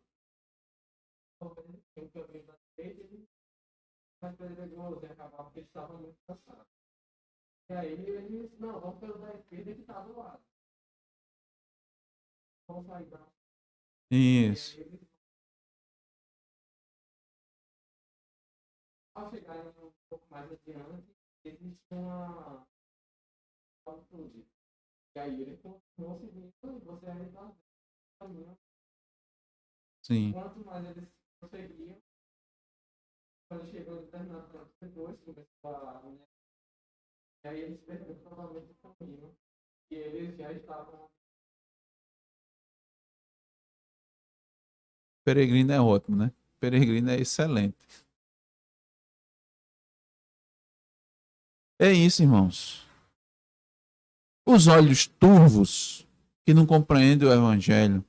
Tem um caminho da direita, mas ele pegou e acabava porque ele estava muito cansado. E aí ele disse, não, vamos pelo da esquerda que está do lado. Vamos sair da... Isso. Ao chegarem um pouco mais adiante, existe uma altitude. E aí ele continuou seguindo e você ainda está caminhando. Sim. Quanto mais eles prosseguiam, quando chegou a determinado ponto, depois começou a... E aí eles perderam totalmente o caminho. E eles já estavam... Peregrino é ótimo, né? Peregrino é excelente. É isso, irmãos. Os olhos turvos, que não compreendem o evangelho,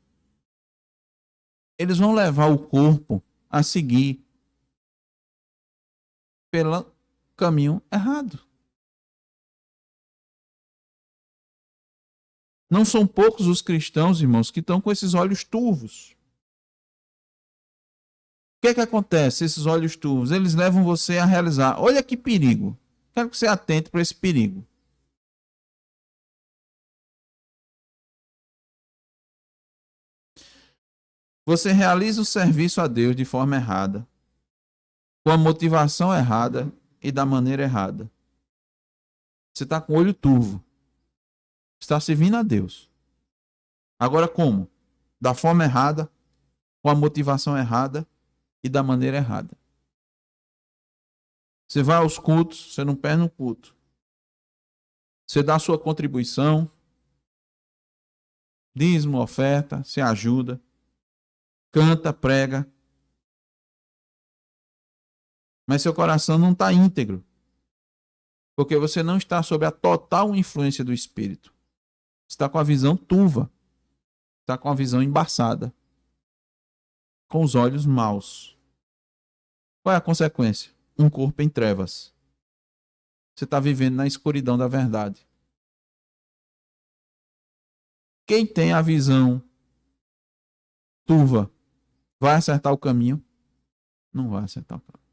eles vão levar o corpo a seguir pelo caminho errado. Não são poucos os cristãos, irmãos, que estão com esses olhos turvos. O que é que acontece? Esses olhos turvos, eles levam você a realizar. Olha que perigo. Quero que você atente para esse perigo. Você realiza o serviço a Deus de forma errada, com a motivação errada e da maneira errada. Você está com o olho turvo. Está servindo a Deus. Agora como? Da forma errada, com a motivação errada e da maneira errada. Você vai aos cultos, você não perde no culto. Você dá a sua contribuição, dízimo, oferta, você ajuda, canta, prega. Mas seu coração não está íntegro. Porque você não está sob a total influência do Espírito. Você está com a visão turva. Está com a visão embaçada. Com os olhos maus. Qual é a consequência? Um corpo em trevas. Você está vivendo na escuridão da verdade. Quem tem a visão turva vai acertar o caminho? Não vai acertar o caminho.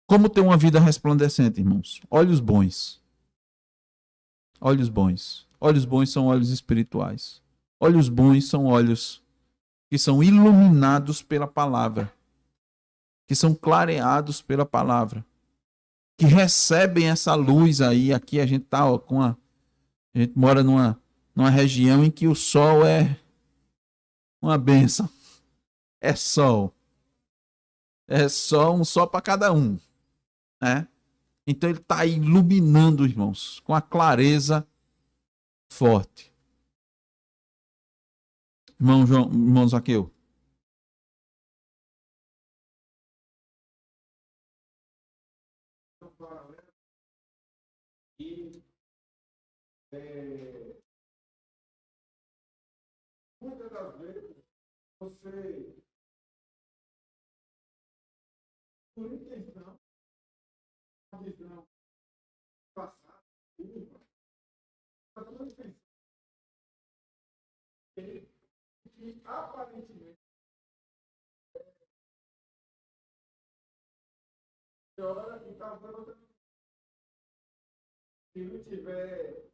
Como ter uma vida resplandecente, irmãos? Olhos bons. Olhos bons. Olhos bons são olhos espirituais. Olhos bons são olhos que são iluminados pela palavra. Que são clareados pela palavra. Que recebem essa luz aí. Aqui a gente tá com a gente mora numa região em que o sol é uma bênção. É sol. É só um sol para cada um, né? Então ele está iluminando, irmãos, com a clareza forte. Irmão Zaqueu. E muitas das vezes você, por intenção, uma visão passada, por intenção, que aparentemente tem hora que está dando, se não tiver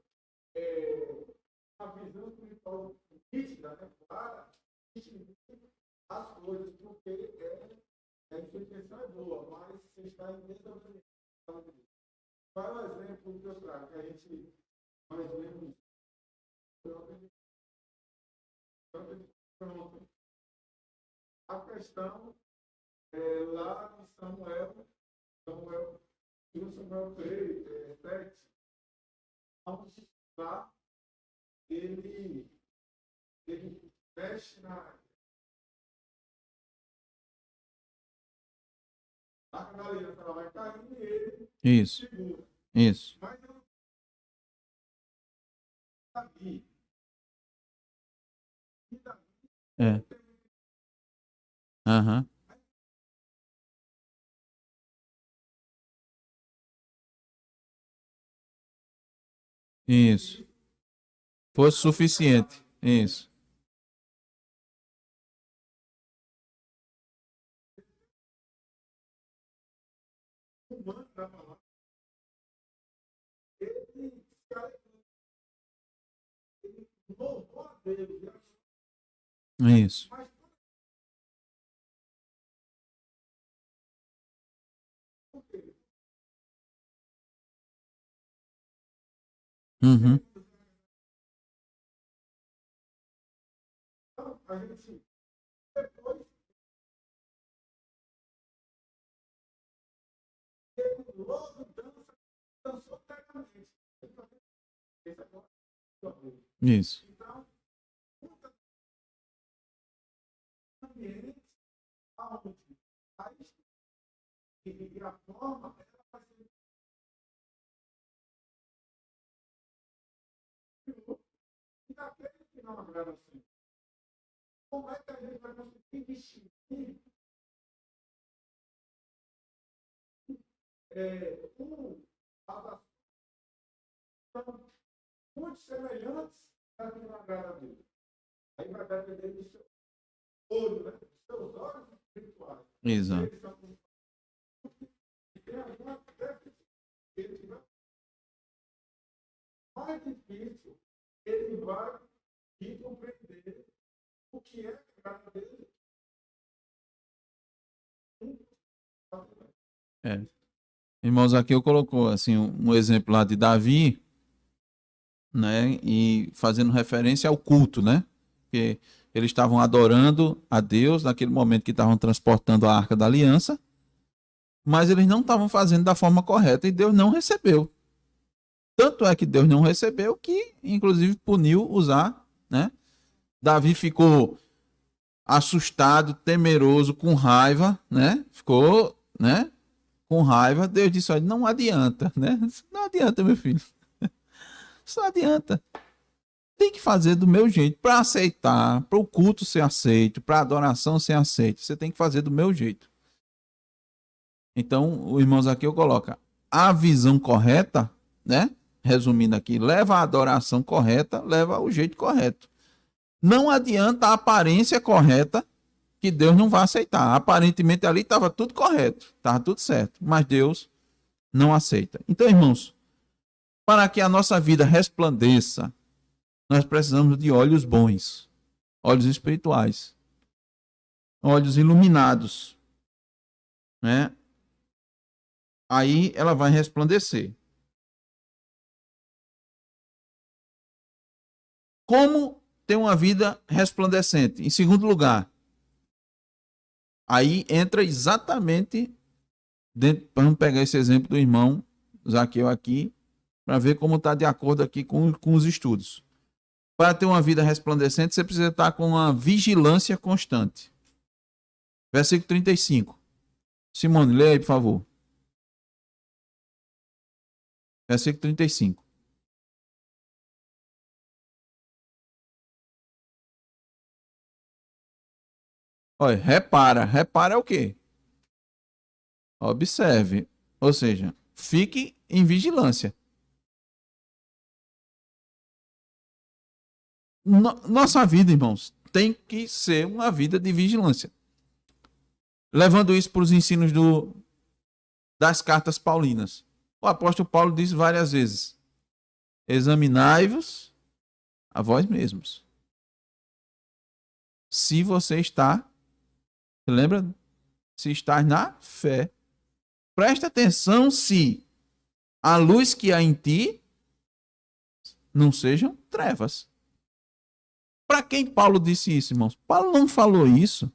a visão espiritual nítida, né, clara, as coisas, porque a intenção é boa, mas você está em desobediência. Qual é o exemplo que eu trago? Que a gente, nós lemos pronto. A questão é lá em Samuel 3, 7, onde lá ele mexe a galinha, ela vai caindo e ele Isso. segura. Isso. Mas eu sabia. É. Aham. Isso. Fosse suficiente. Isso. Humano para falar. Ele louvou a Deus. Isso. Mas por quê? Uhum. Então, a gente depois ele logo dançou plenamente. Esse agora é o Isso. Então, muitas ambientes aonde a e a forma ela vai ser e daquele que não agrada assim. Como é que a gente vai conseguir distinguir as ações são muito semelhantes a que não agrada a Deus? Aí vai depender do seu olho, né? Dos seus olhos espirituais. Exato. Eles são e tem difícil, ele vai te compreender o que é a graça dele. Irmãos, aqui eu colocou assim um exemplo lá de Davi, né? E fazendo referência ao culto, né? Porque eles estavam adorando a Deus naquele momento que estavam transportando a Arca da Aliança, mas eles não estavam fazendo da forma correta e Deus não recebeu. Tanto é que Deus não recebeu que, inclusive, puniu Uzá, né? Davi ficou assustado, temeroso, com raiva, né? Ficou, né? Com raiva. Deus disse: olha, não adianta, né? Não adianta, meu filho. Isso não adianta. Tem que fazer do meu jeito para aceitar, para o culto ser aceito, para a adoração ser aceita. Você tem que fazer do meu jeito. Então, os irmãos aqui eu coloco a visão correta, né? Resumindo aqui, leva a adoração correta, leva o jeito correto. Não adianta a aparência correta, que Deus não vai aceitar. Aparentemente ali estava tudo correto, estava tudo certo, mas Deus não aceita. Então, irmãos, para que a nossa vida resplandeça, nós precisamos de olhos bons, olhos espirituais, olhos iluminados, né? Aí ela vai resplandecer. Como ter uma vida resplandecente? Em segundo lugar, aí entra exatamente dentro, vamos pegar esse exemplo do irmão Zaqueu aqui, para ver como está de acordo aqui com os estudos. Para ter uma vida resplandecente, você precisa estar com uma vigilância constante. Versículo 35. Simone, leia aí, por favor. Versículo 35. Olha, repara é o quê? Observe, ou seja, fique em vigilância. Nossa vida, irmãos, tem que ser uma vida de vigilância. Levando isso para os ensinos das cartas paulinas. O apóstolo Paulo diz várias vezes: examinai-vos a vós mesmos. Se você está, lembra? Se está na fé. Presta atenção se a luz que há em ti não sejam trevas. Para quem Paulo disse isso, irmãos? Paulo não falou isso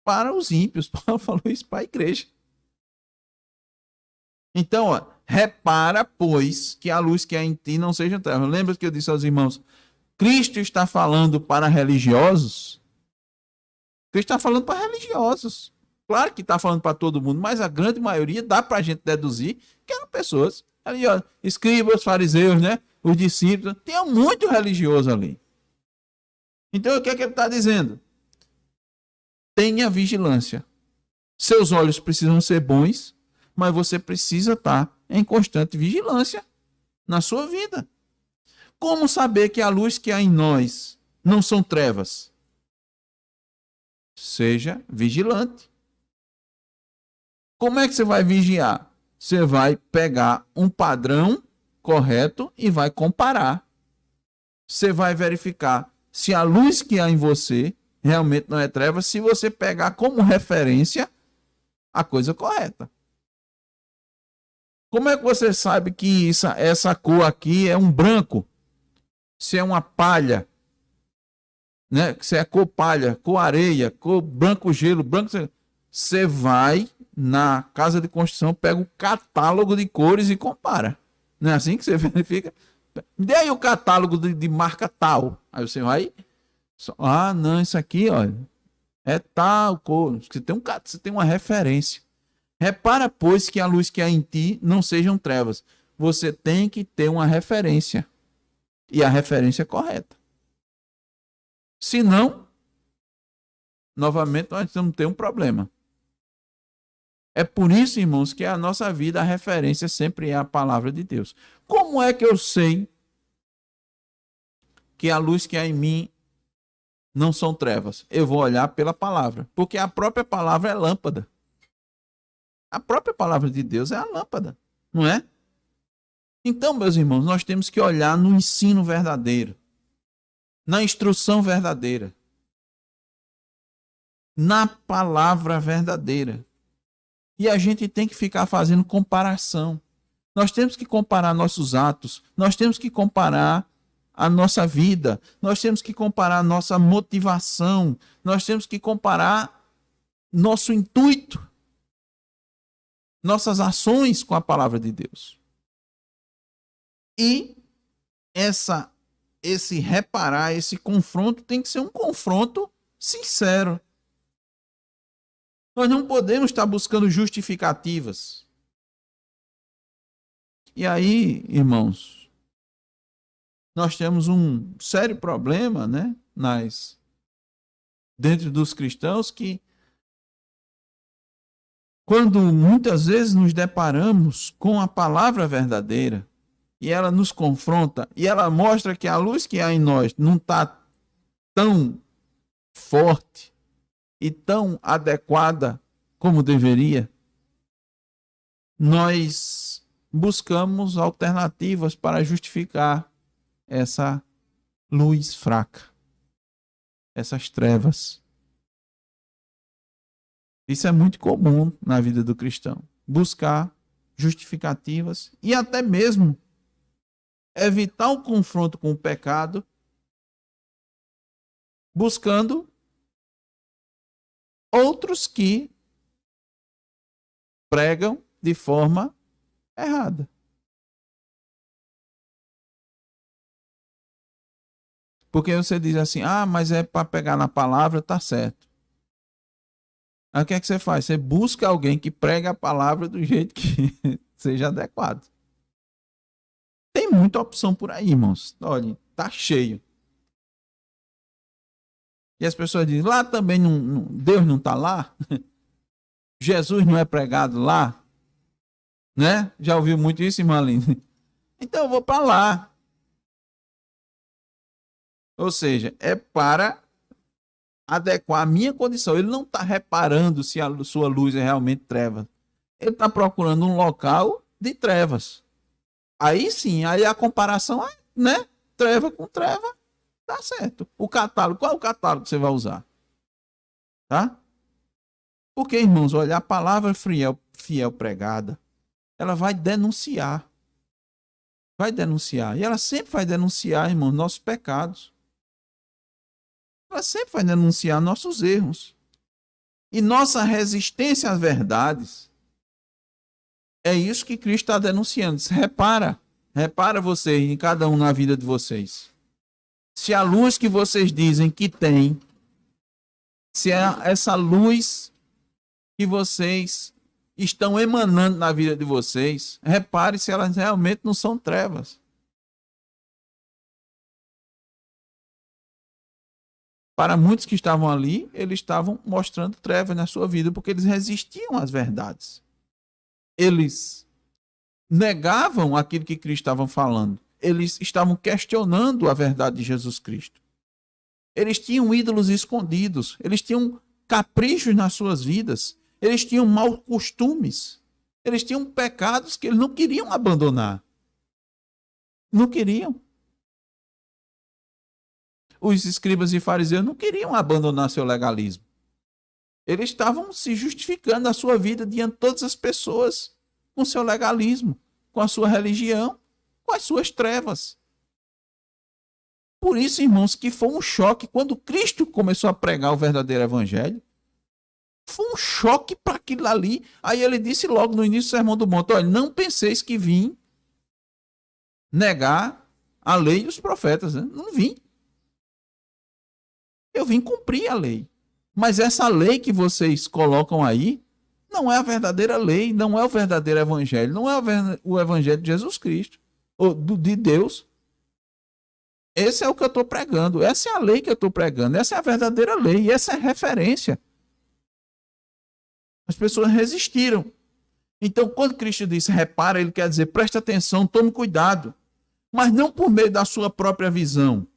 para os ímpios. Paulo falou isso para a igreja. Então, ó, repara, pois, que a luz que há em ti não seja trevas. Lembra que eu disse aos irmãos? Cristo está falando para religiosos? Cristo está falando para religiosos. Claro que está falando para todo mundo, mas a grande maioria dá para a gente deduzir que eram pessoas religiosas. Escribas, fariseus, né? Os discípulos. Tinha muito religioso ali. Então, o que é que ele está dizendo? Tenha vigilância. Seus olhos precisam ser bons, mas você precisa estar em constante vigilância na sua vida. Como saber que a luz que há em nós não são trevas? Seja vigilante. Como é que você vai vigiar? Você vai pegar um padrão correto e vai comparar. Você vai verificar se a luz que há em você realmente não é trevas, se você pegar como referência a coisa correta. Como é que você sabe que essa cor aqui é um branco? Se é uma palha, né? Se é cor palha, cor areia, cor branco gelo, branco... Você vai na casa de construção, pega o catálogo de cores e compara. Não é assim que você verifica? Me dê aí o catálogo de marca tal. Aí você vai... Ah, não, isso aqui, olha, é tal cor. Você tem uma referência. Repara, pois, que a luz que há em ti não sejam trevas. Você tem que ter uma referência. E a referência é correta. Se não, novamente, nós vamos ter um problema. É por isso, irmãos, que a nossa vida, a referência sempre é a palavra de Deus. Como é que eu sei que a luz que há em mim não são trevas? Eu vou olhar pela palavra, porque a própria palavra é lâmpada. A própria palavra de Deus é a lâmpada, não é? Então, meus irmãos, nós temos que olhar no ensino verdadeiro, na instrução verdadeira, na palavra verdadeira. E a gente tem que ficar fazendo comparação. Nós temos que comparar nossos atos, nós temos que comparar a nossa vida, nós temos que comparar a nossa motivação, nós temos que comparar nosso intuito, nossas ações com a palavra de Deus. E esse reparar, esse confronto tem que ser um confronto sincero. Nós não podemos estar buscando justificativas. E aí, irmãos, nós temos um sério problema, né, dentro dos cristãos, que quando muitas vezes nos deparamos com a palavra verdadeira, e ela nos confronta, e ela mostra que a luz que há em nós não está tão forte e tão adequada como deveria, nós buscamos alternativas para justificar essa luz fraca, essas trevas. Isso é muito comum na vida do cristão. Buscar justificativas e até mesmo evitar o confronto com o pecado, buscando outros que pregam de forma errada. Porque você diz assim, mas é para pegar na palavra, tá certo. Aí o que é que você faz? Você busca alguém que prega a palavra do jeito que seja adequado. Tem muita opção por aí, irmãos. Olha, tá cheio. E as pessoas dizem, lá também Deus não está lá? Jesus não é pregado lá? Né? Já ouviu muito isso, irmã Aline? Então eu vou para lá. Ou seja, é para adequar a minha condição. Ele não está reparando se a sua luz é realmente treva. Ele está procurando um local de trevas. Aí sim, aí a comparação, né? Treva com treva, tá certo. O catálogo, qual é o catálogo que você vai usar? Tá? Porque, irmãos, olha, a palavra fiel pregada, ela vai denunciar. Vai denunciar. E ela sempre vai denunciar, irmãos, nossos pecados. Ela sempre vai denunciar nossos erros. E nossa resistência às verdades. É isso que Cristo está denunciando. Repara vocês, em cada um na vida de vocês. Se a luz que vocês dizem que tem, se é essa luz que vocês estão emanando na vida de vocês, repare se elas realmente não são trevas. Para muitos que estavam ali, eles estavam mostrando trevas na sua vida, porque eles resistiam às verdades. Eles negavam aquilo que Cristo estava falando. Eles estavam questionando a verdade de Jesus Cristo. Eles tinham ídolos escondidos. Eles tinham caprichos nas suas vidas. Eles tinham maus costumes. Eles tinham pecados que eles não queriam abandonar. Não queriam. Os escribas e fariseus não queriam abandonar seu legalismo. Eles estavam se justificando a sua vida diante de todas as pessoas com seu legalismo, com a sua religião, com as suas trevas. Por isso, irmãos, que foi um choque quando Cristo começou a pregar o verdadeiro evangelho. Foi um choque para aquilo ali. Aí ele disse logo no início do Sermão do Monte, olha, não penseis que vim negar a lei e os profetas. Né? Não vim. Eu vim cumprir a lei. Mas essa lei que vocês colocam aí não é a verdadeira lei, não é o verdadeiro evangelho, não é o evangelho de Jesus Cristo, ou de Deus. Esse é o que eu estou pregando, essa é a lei que eu estou pregando, essa é a verdadeira lei, essa é a referência. As pessoas resistiram. Então, quando Cristo disse, repara, ele quer dizer, preste atenção, tome cuidado, mas não por meio da sua própria visão.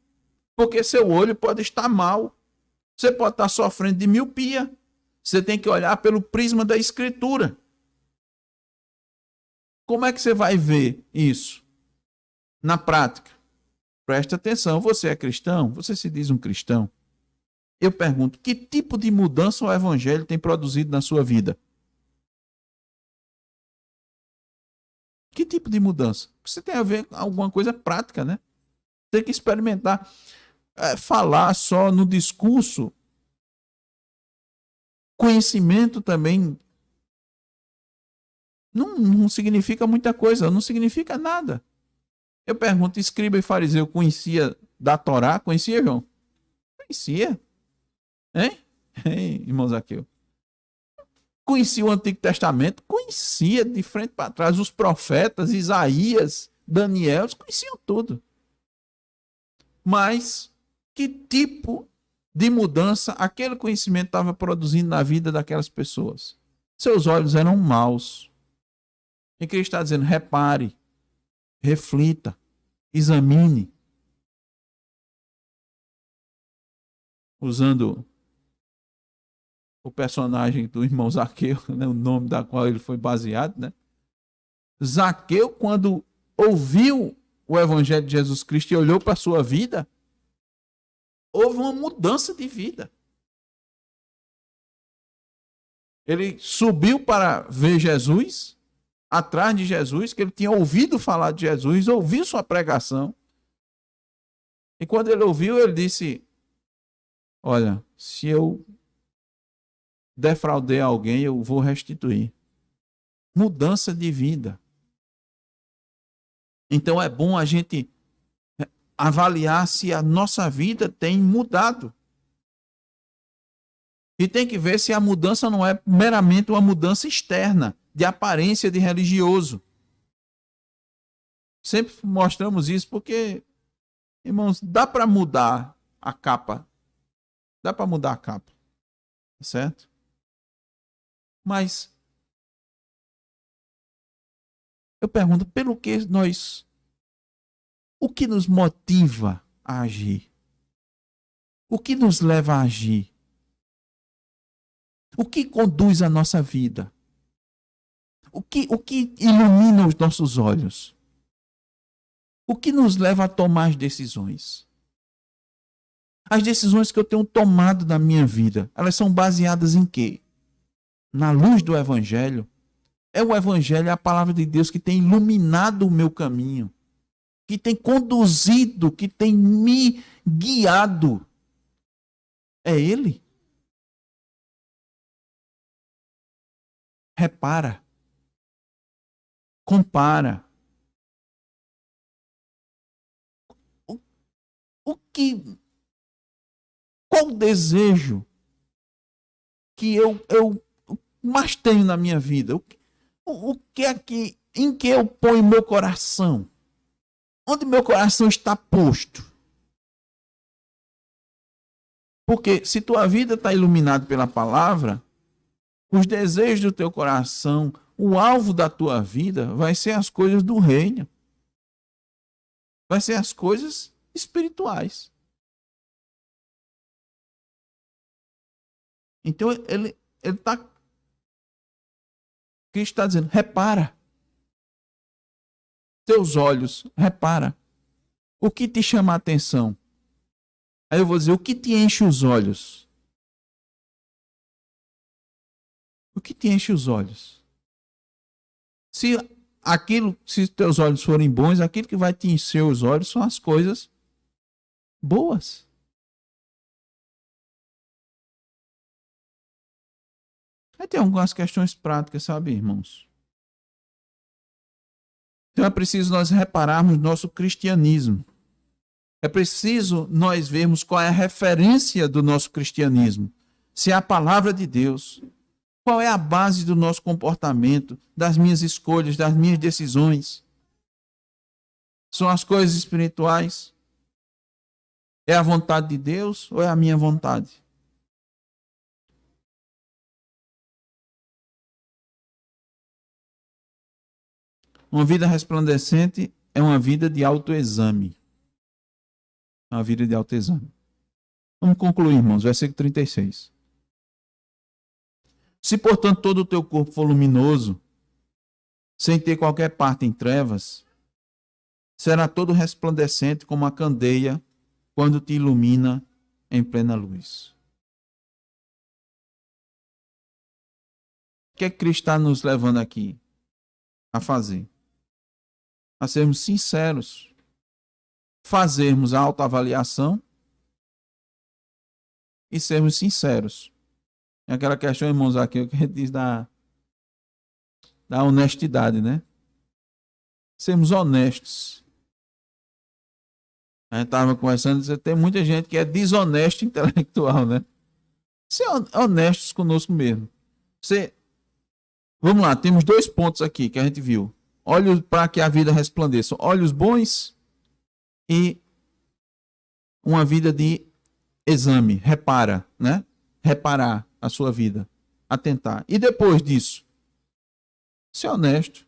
Porque seu olho pode estar mal. Você pode estar sofrendo de miopia. Você tem que olhar pelo prisma da Escritura. Como é que você vai ver isso? Na prática, presta atenção, você é cristão? Você se diz um cristão? Eu pergunto, que tipo de mudança o evangelho tem produzido na sua vida? Que tipo de mudança? Você tem a ver com alguma coisa prática, né? Tem que experimentar. Falar só no discurso, conhecimento também não significa muita coisa, não significa nada. Eu pergunto, escriba e fariseu conhecia da Torá? Conhecia, João? Conhecia. Hein? Hein, irmão Zaqueu? Conhecia o Antigo Testamento? Conhecia de frente para trás. Os profetas, Isaías, Daniel, eles conheciam tudo. Mas que tipo de mudança aquele conhecimento estava produzindo na vida daquelas pessoas? Seus olhos eram maus. E Cristo está dizendo, repare, reflita, examine. Usando o personagem do irmão Zaqueu, né, o nome da qual ele foi baseado, né? Zaqueu, quando ouviu o evangelho de Jesus Cristo e olhou para a sua vida, houve uma mudança de vida. Ele subiu para ver Jesus, atrás de Jesus, que ele tinha ouvido falar de Jesus, ouviu sua pregação. E quando ele ouviu, ele disse, olha, se eu defraudei alguém, eu vou restituir. Mudança de vida. Então é bom a gente avaliar se a nossa vida tem mudado. E tem que ver se a mudança não é meramente uma mudança externa, de aparência de religioso. Sempre mostramos isso porque, irmãos, dá para mudar a capa. Dá para mudar a capa. Certo? Mas eu pergunto, pelo que nós... O que nos motiva a agir? O que nos leva a agir? O que conduz a nossa vida? O que ilumina os nossos olhos? O que nos leva a tomar as decisões? As decisões que eu tenho tomado na minha vida, elas são baseadas em quê? Na luz do Evangelho. É o Evangelho, é a palavra de Deus que tem iluminado o meu caminho, que tem conduzido, que tem me guiado. É Ele. Repara. Compara. Qual o desejo que eu mais tenho na minha vida? O que é em que eu ponho meu coração? Onde meu coração está posto? Porque se tua vida está iluminada pela palavra, os desejos do teu coração, o alvo da tua vida vai ser as coisas do reino. Vai ser as coisas espirituais. Então ele está... Cristo está dizendo, repara. Teus olhos, repara. O que te chama a atenção? Aí eu vou dizer, o que te enche os olhos? O que te enche os olhos? Se teus olhos forem bons, aquilo que vai te encher os olhos são as coisas boas. Aí tem algumas questões práticas, sabe, irmãos? Então é preciso nós repararmos no nosso cristianismo. É preciso nós vermos qual é a referência do nosso cristianismo. Se é a palavra de Deus. Qual é a base do nosso comportamento, das minhas escolhas, das minhas decisões? São as coisas espirituais? É a vontade de Deus ou é a minha vontade? Uma vida resplandecente é uma vida de autoexame. Uma vida de autoexame. Vamos concluir, irmãos. Versículo 36. Se, portanto, todo o teu corpo for luminoso, sem ter qualquer parte em trevas, será todo resplandecente como a candeia quando te ilumina em plena luz. O que é que Cristo está nos levando aqui a fazer? A sermos sinceros, fazermos a autoavaliação e sermos sinceros. É aquela questão, irmãos, aqui que a gente diz da honestidade, né? Sermos honestos. A gente estava conversando, tem muita gente que é desonesto intelectual, né? Ser honestos conosco mesmo. Vamos lá, temos 2 pontos aqui que a gente viu. Olhos para que a vida resplandeça. Olhos bons e uma vida de exame. Repara, né? Reparar a sua vida. Atentar. E depois disso, ser honesto.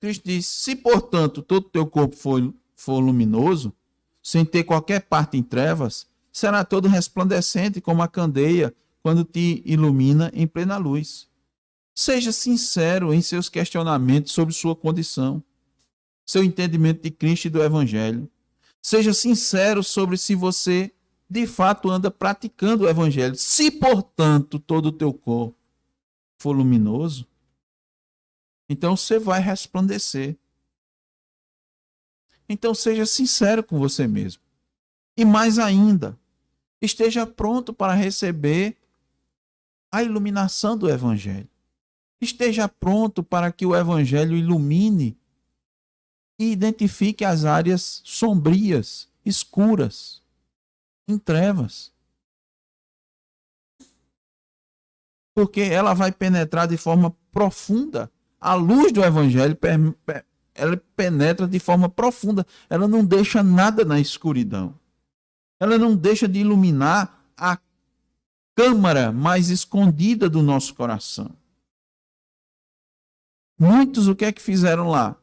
Cristo diz, se portanto todo o teu corpo for luminoso, sem ter qualquer parte em trevas, será todo resplandecente como a candeia quando te ilumina em plena luz. Seja sincero em seus questionamentos sobre sua condição, seu entendimento de Cristo e do Evangelho. Seja sincero sobre se você, de fato, anda praticando o Evangelho. Se, portanto, todo o teu corpo for luminoso, então você vai resplandecer. Então seja sincero com você mesmo. E mais ainda, esteja pronto para receber a iluminação do Evangelho. Esteja pronto para que o Evangelho ilumine e identifique as áreas sombrias, escuras, em trevas. Porque ela vai penetrar de forma profunda. A luz do Evangelho, ela penetra de forma profunda. Ela não deixa nada na escuridão. Ela não deixa de iluminar a câmara mais escondida do nosso coração. Muitos o que é que fizeram lá?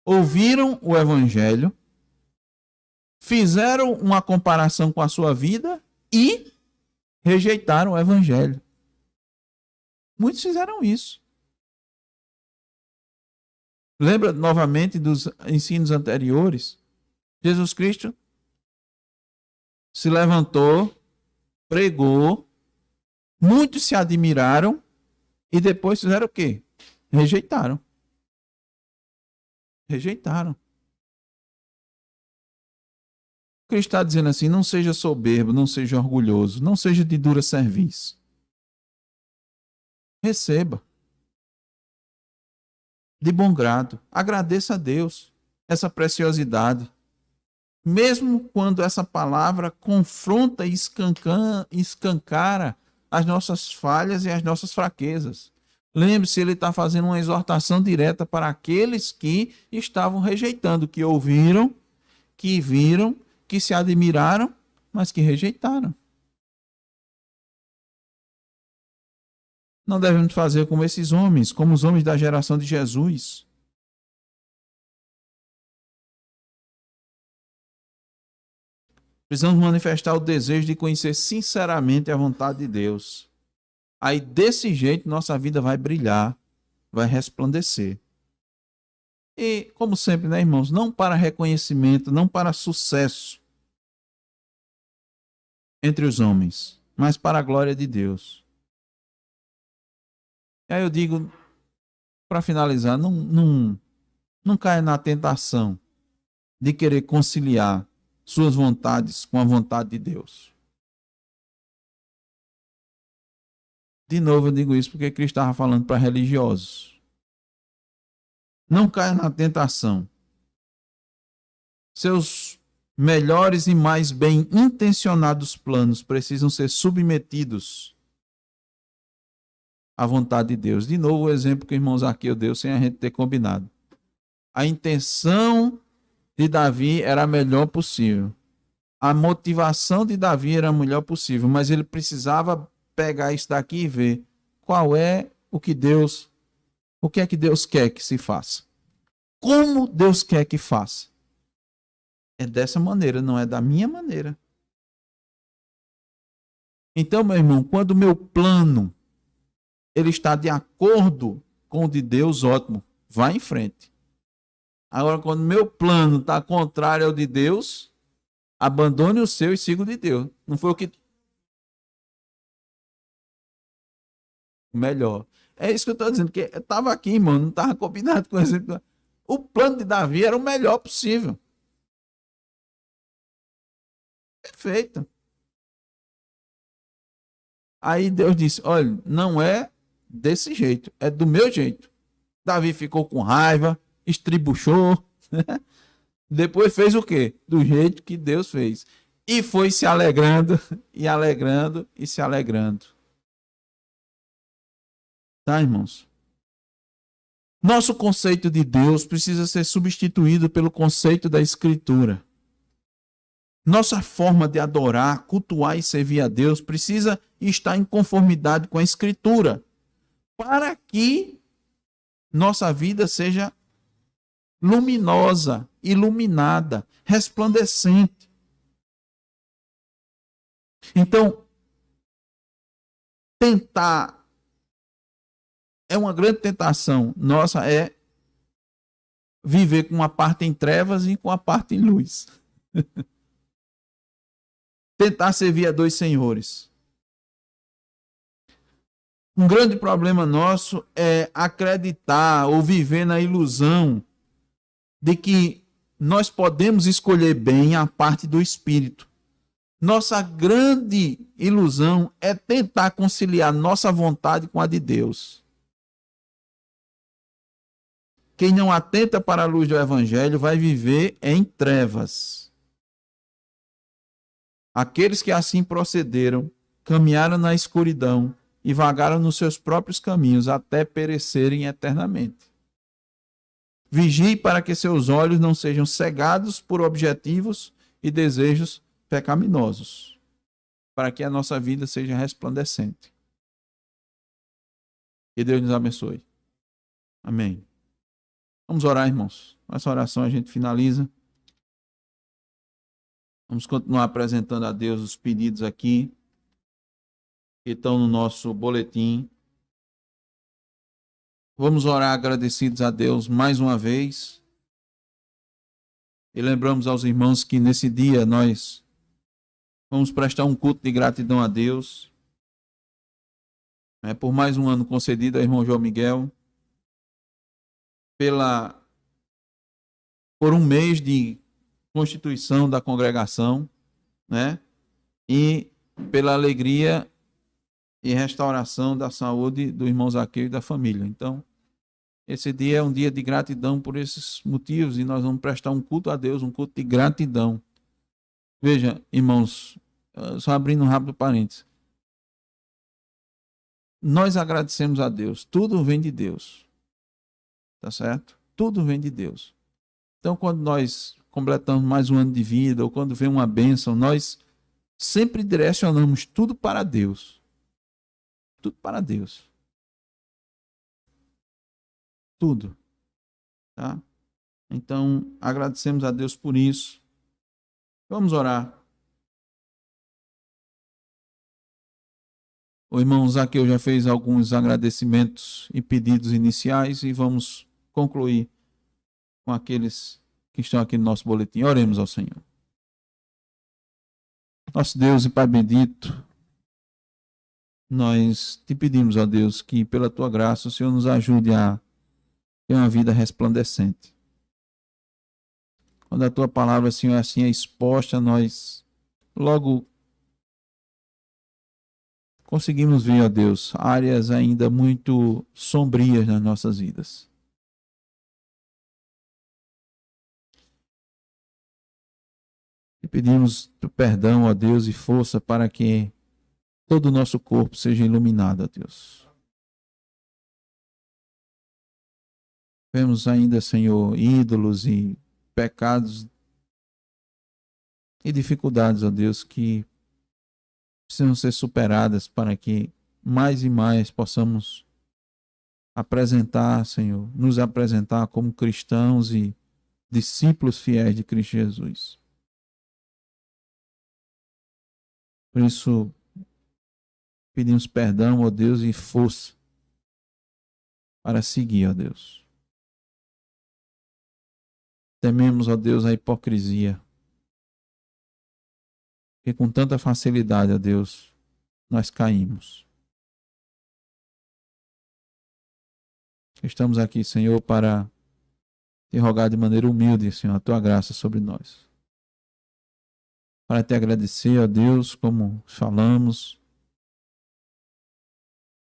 Ouviram o Evangelho, fizeram uma comparação com a sua vida e rejeitaram o Evangelho. Muitos fizeram isso. Lembra novamente dos ensinos anteriores? Jesus Cristo se levantou, pregou, muitos se admiraram e depois fizeram o quê? Rejeitaram. Rejeitaram. Cristo está dizendo assim, não seja soberbo, não seja orgulhoso, não seja de dura serviço. Receba. De bom grado. Agradeça a Deus essa preciosidade. Mesmo quando essa palavra confronta e escancara as nossas falhas e as nossas fraquezas. Lembre-se, ele está fazendo uma exortação direta para aqueles que estavam rejeitando, que ouviram, que viram, que se admiraram, mas que rejeitaram. Não devemos fazer como esses homens, como os homens da geração de Jesus. Precisamos manifestar o desejo de conhecer sinceramente a vontade de Deus. Aí, desse jeito, nossa vida vai brilhar, vai resplandecer. E, como sempre, né, irmãos? Não para reconhecimento, não para sucesso entre os homens, mas para a glória de Deus. E aí eu digo, para finalizar, não caia na tentação de querer conciliar suas vontades com a vontade de Deus. De novo eu digo isso porque Cristo estava falando para religiosos. Não caia na tentação. Seus melhores e mais bem intencionados planos precisam ser submetidos à vontade de Deus. De novo o exemplo que o irmão Zaqueu deu sem a gente ter combinado. A intenção de Davi era a melhor possível. A motivação de Davi era a melhor possível, mas ele precisava pegar isso daqui e ver qual é o que é que Deus quer que se faça. Como Deus quer que faça. É dessa maneira, não é da minha maneira. Então, meu irmão, quando o meu plano ele está de acordo com o de Deus, ótimo, vá em frente. Agora, quando meu plano está contrário ao de Deus, abandone o seu e siga o de Deus. Não foi o que melhor. É isso que eu estou dizendo, que eu estava aqui, irmão, não estava combinado com isso. O plano de Davi era o melhor possível. Perfeito. Aí Deus disse: olha, não é desse jeito, é do meu jeito. Davi ficou com raiva, estribuchou. Depois fez o quê? Do jeito que Deus fez. E foi se alegrando, e alegrando, e se alegrando. Tá, irmãos? Nosso conceito de Deus precisa ser substituído pelo conceito da Escritura. Nossa forma de adorar, cultuar e servir a Deus precisa estar em conformidade com a Escritura, para que nossa vida seja luminosa, iluminada, resplandecente. Então, tentar é uma grande tentação nossa é viver com uma parte em trevas e com a parte em luz. Tentar servir a dois senhores. Um grande problema nosso é acreditar ou viver na ilusão de que nós podemos escolher bem a parte do espírito. Nossa grande ilusão é tentar conciliar nossa vontade com a de Deus. Quem não atenta para a luz do evangelho vai viver em trevas. Aqueles que assim procederam, caminharam na escuridão e vagaram nos seus próprios caminhos até perecerem eternamente. Vigie para que seus olhos não sejam cegados por objetivos e desejos pecaminosos, para que a nossa vida seja resplandecente. Que Deus nos abençoe. Amém. Vamos orar, irmãos. Com essa oração a gente finaliza. Vamos continuar apresentando a Deus os pedidos aqui que estão no nosso boletim. Vamos orar agradecidos a Deus mais uma vez. E lembramos aos irmãos que nesse dia nós vamos prestar um culto de gratidão a Deus. Por mais um ano concedido ao irmão João Miguel. Por um mês de constituição da congregação, né? E pela alegria e restauração da saúde do irmão Zaqueu e da família. Então, esse dia é um dia de gratidão por esses motivos e nós vamos prestar um culto a Deus, um culto de gratidão. Veja, irmãos, só abrindo um rápido parênteses. Nós agradecemos a Deus, tudo vem de Deus. Tá certo? Tudo vem de Deus. Então, quando nós completamos mais um ano de vida, ou quando vem uma bênção, nós sempre direcionamos tudo para Deus. Tudo para Deus. Tudo. Tá? Então, agradecemos a Deus por isso. Vamos orar. O irmão Zaqueu já fez alguns agradecimentos e pedidos iniciais e vamos concluir com aqueles que estão aqui no nosso boletim. Oremos ao Senhor. Nosso Deus e Pai bendito, nós te pedimos, ó Deus, que pela tua graça o Senhor nos ajude a ter uma vida resplandecente. Quando a tua palavra, Senhor, assim é exposta, nós logo conseguimos ver, ó Deus, áreas ainda muito sombrias nas nossas vidas. E pedimos perdão, ó Deus, e força para que todo o nosso corpo seja iluminado, ó Deus. Vemos ainda, Senhor, ídolos e pecados e dificuldades, ó Deus, que precisam ser superadas para que mais e mais possamos apresentar, Senhor, nos apresentar como cristãos e discípulos fiéis de Cristo Jesus. Por isso, pedimos perdão, ó Deus, e força para seguir, ó Deus. Tememos, ó Deus, a hipocrisia. Porque com tanta facilidade, ó Deus, nós caímos. Estamos aqui, Senhor, para te rogar de maneira humilde, Senhor, a tua graça sobre nós. Para te agradecer, ó Deus, como falamos,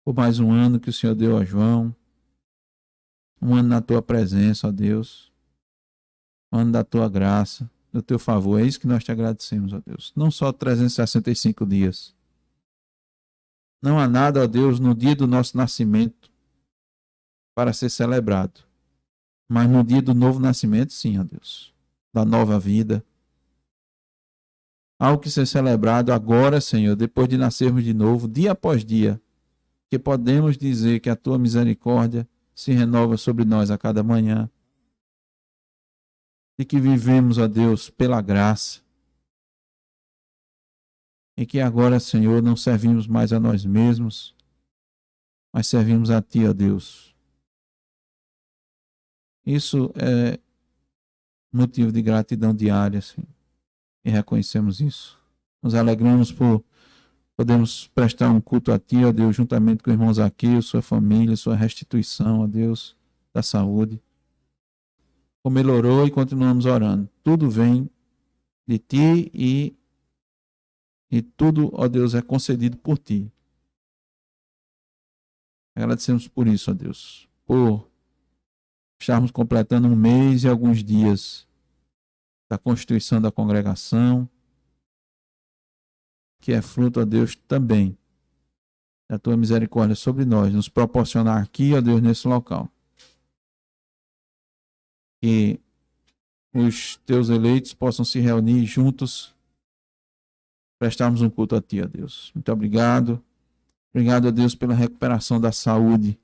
por mais um ano que o Senhor deu a João, um ano na tua presença, ó Deus, um ano da tua graça, do teu favor. É isso que nós te agradecemos, ó Deus. Não só 365 dias. Não há nada, ó Deus, no dia do nosso nascimento para ser celebrado. Mas no dia do novo nascimento, sim, ó Deus, da nova vida. Há o que ser celebrado agora, Senhor, depois de nascermos de novo, dia após dia, que podemos dizer que a tua misericórdia se renova sobre nós a cada manhã. E que vivemos, ó Deus, pela graça. E que agora, Senhor, não servimos mais a nós mesmos, mas servimos a ti, ó Deus. Isso é motivo de gratidão diária, Senhor. E reconhecemos isso. Nos alegramos por podermos prestar um culto a ti, ó Deus, juntamente com o irmão Zaqueu, sua família, sua restituição, ó Deus, da saúde. Como ele orou e continuamos orando. Tudo vem de ti e tudo, ó Deus, é concedido por ti. Agradecemos por isso, ó Deus, por estarmos completando um mês e alguns dias da constituição da congregação, que é fruto, ó Deus, também da tua misericórdia sobre nós, nos proporcionar aqui, ó Deus, nesse local. Que os teus eleitos possam se reunir juntos, prestarmos um culto a ti, ó Deus. Muito obrigado. Obrigado, ó Deus, pela recuperação da saúde.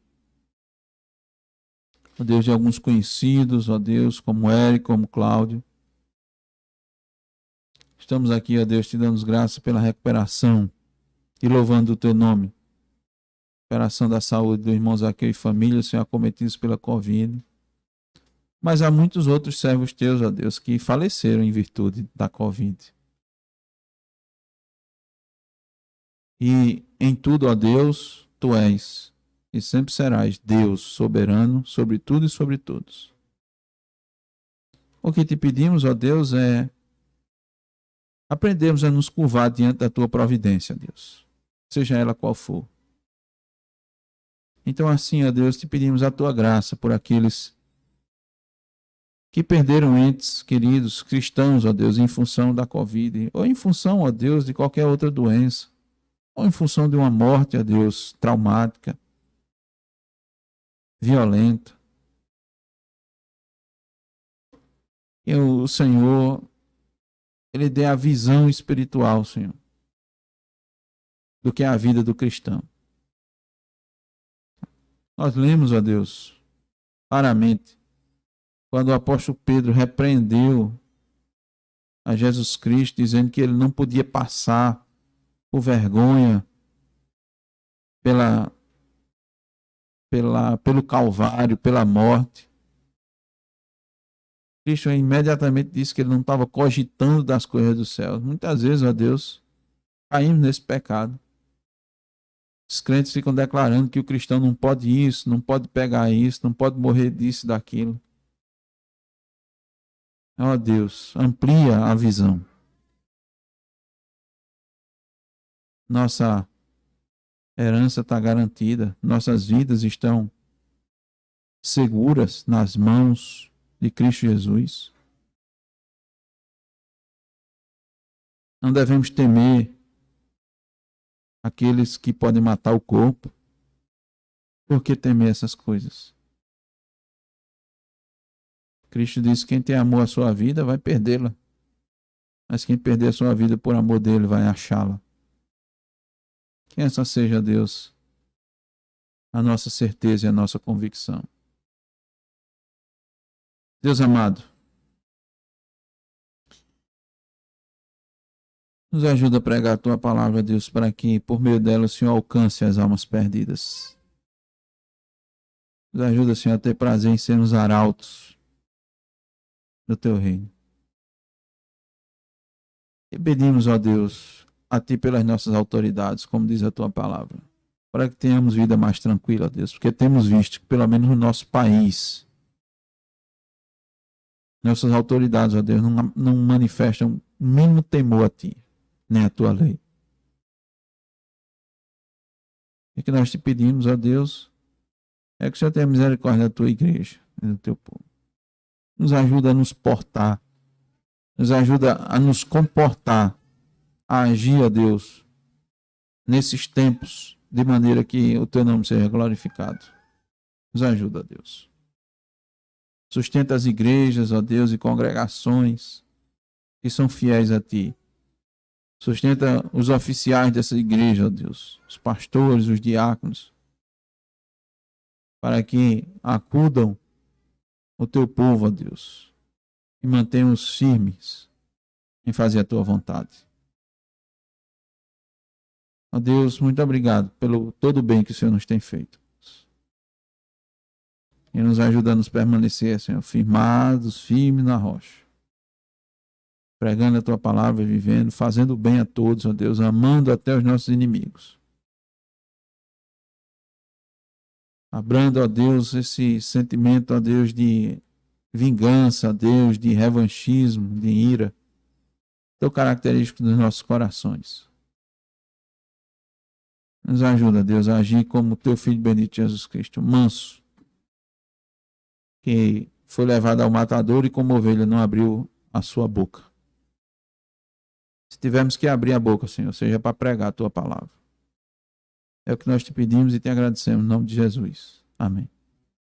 Ó Deus, de alguns conhecidos, ó Deus, como Eric, como Cláudio. Estamos aqui, ó Deus, te dando graças pela recuperação e louvando o teu nome. Recuperação da saúde dos irmãos Zaqueu e família, Senhor, acometidos pela Covid. Mas há muitos outros servos teus, ó Deus, que faleceram em virtude da Covid. E em tudo, ó Deus, tu és e sempre serás Deus soberano sobre tudo e sobre todos. O que te pedimos, ó Deus, é aprendermos a nos curvar diante da tua providência, Deus, seja ela qual for. Então assim, ó Deus, te pedimos a tua graça por aqueles que perderam entes queridos, cristãos, ó Deus, em função da Covid, ou em função, ó Deus, de qualquer outra doença, ou em função de uma morte, ó Deus, traumática, violenta. E o Senhor, Ele dê a visão espiritual, Senhor, do que é a vida do cristão. Nós lemos, ó Deus, claramente, quando o apóstolo Pedro repreendeu a Jesus Cristo, dizendo que ele não podia passar por vergonha pelo Calvário, pela morte. Cristo imediatamente disse que ele não estava cogitando das coisas do céu. Muitas vezes, ó Deus, caímos nesse pecado. Os crentes ficam declarando que o cristão não pode isso, não pode pegar isso, não pode morrer disso, daquilo. Ó Deus, amplia a visão. Nossa herança está garantida, nossas vidas estão seguras nas mãos de Cristo Jesus. Não devemos temer aqueles que podem matar o corpo. Por que temer essas coisas? Cristo disse que quem tem amor à sua vida vai perdê-la. Mas quem perder a sua vida por amor dele vai achá-la. Que essa seja, Deus, a nossa certeza e a nossa convicção. Deus amado, nos ajuda a pregar a tua palavra, Deus, para que por meio dela o Senhor alcance as almas perdidas. Nos ajuda, Senhor, a ter prazer em sermos arautos do teu reino. E pedimos, ó Deus, a Ti pelas nossas autoridades, como diz a Tua palavra, para que tenhamos vida mais tranquila, ó Deus, porque temos visto que, pelo menos no nosso país, nossas autoridades, ó Deus, não manifestam o mínimo temor a Ti, nem a Tua lei. E que nós te pedimos, ó Deus, é que o Senhor tenha misericórdia da Tua igreja e do Teu povo. Nos ajuda a nos portar, nos ajuda a nos comportar, a agir, ó Deus, nesses tempos, de maneira que o Teu nome seja glorificado. Nos ajuda, ó Deus. Sustenta as igrejas, ó Deus, e congregações que são fiéis a Ti. Sustenta os oficiais dessa igreja, ó Deus, os pastores, os diáconos, para que acudam o Teu povo, ó Deus, e mantenham-os firmes em fazer a Tua vontade. Ó Deus, muito obrigado pelo todo o bem que o Senhor nos tem feito. E nos ajuda a nos permanecer, Senhor, firmados, firmes na rocha. Pregando a Tua palavra, vivendo, fazendo bem a todos, ó Deus, amando até os nossos inimigos. Abrando, ó Deus, esse sentimento, ó Deus, de vingança, ó Deus, de revanchismo, de ira, tão característico dos nossos corações. Nos ajuda, Deus, a agir como Teu Filho bendito Jesus Cristo, manso, que foi levado ao matador e como ovelha não abriu a sua boca. Se tivermos que abrir a boca, Senhor, seja para pregar a Tua palavra. É o que nós te pedimos e te agradecemos, em nome de Jesus. Amém.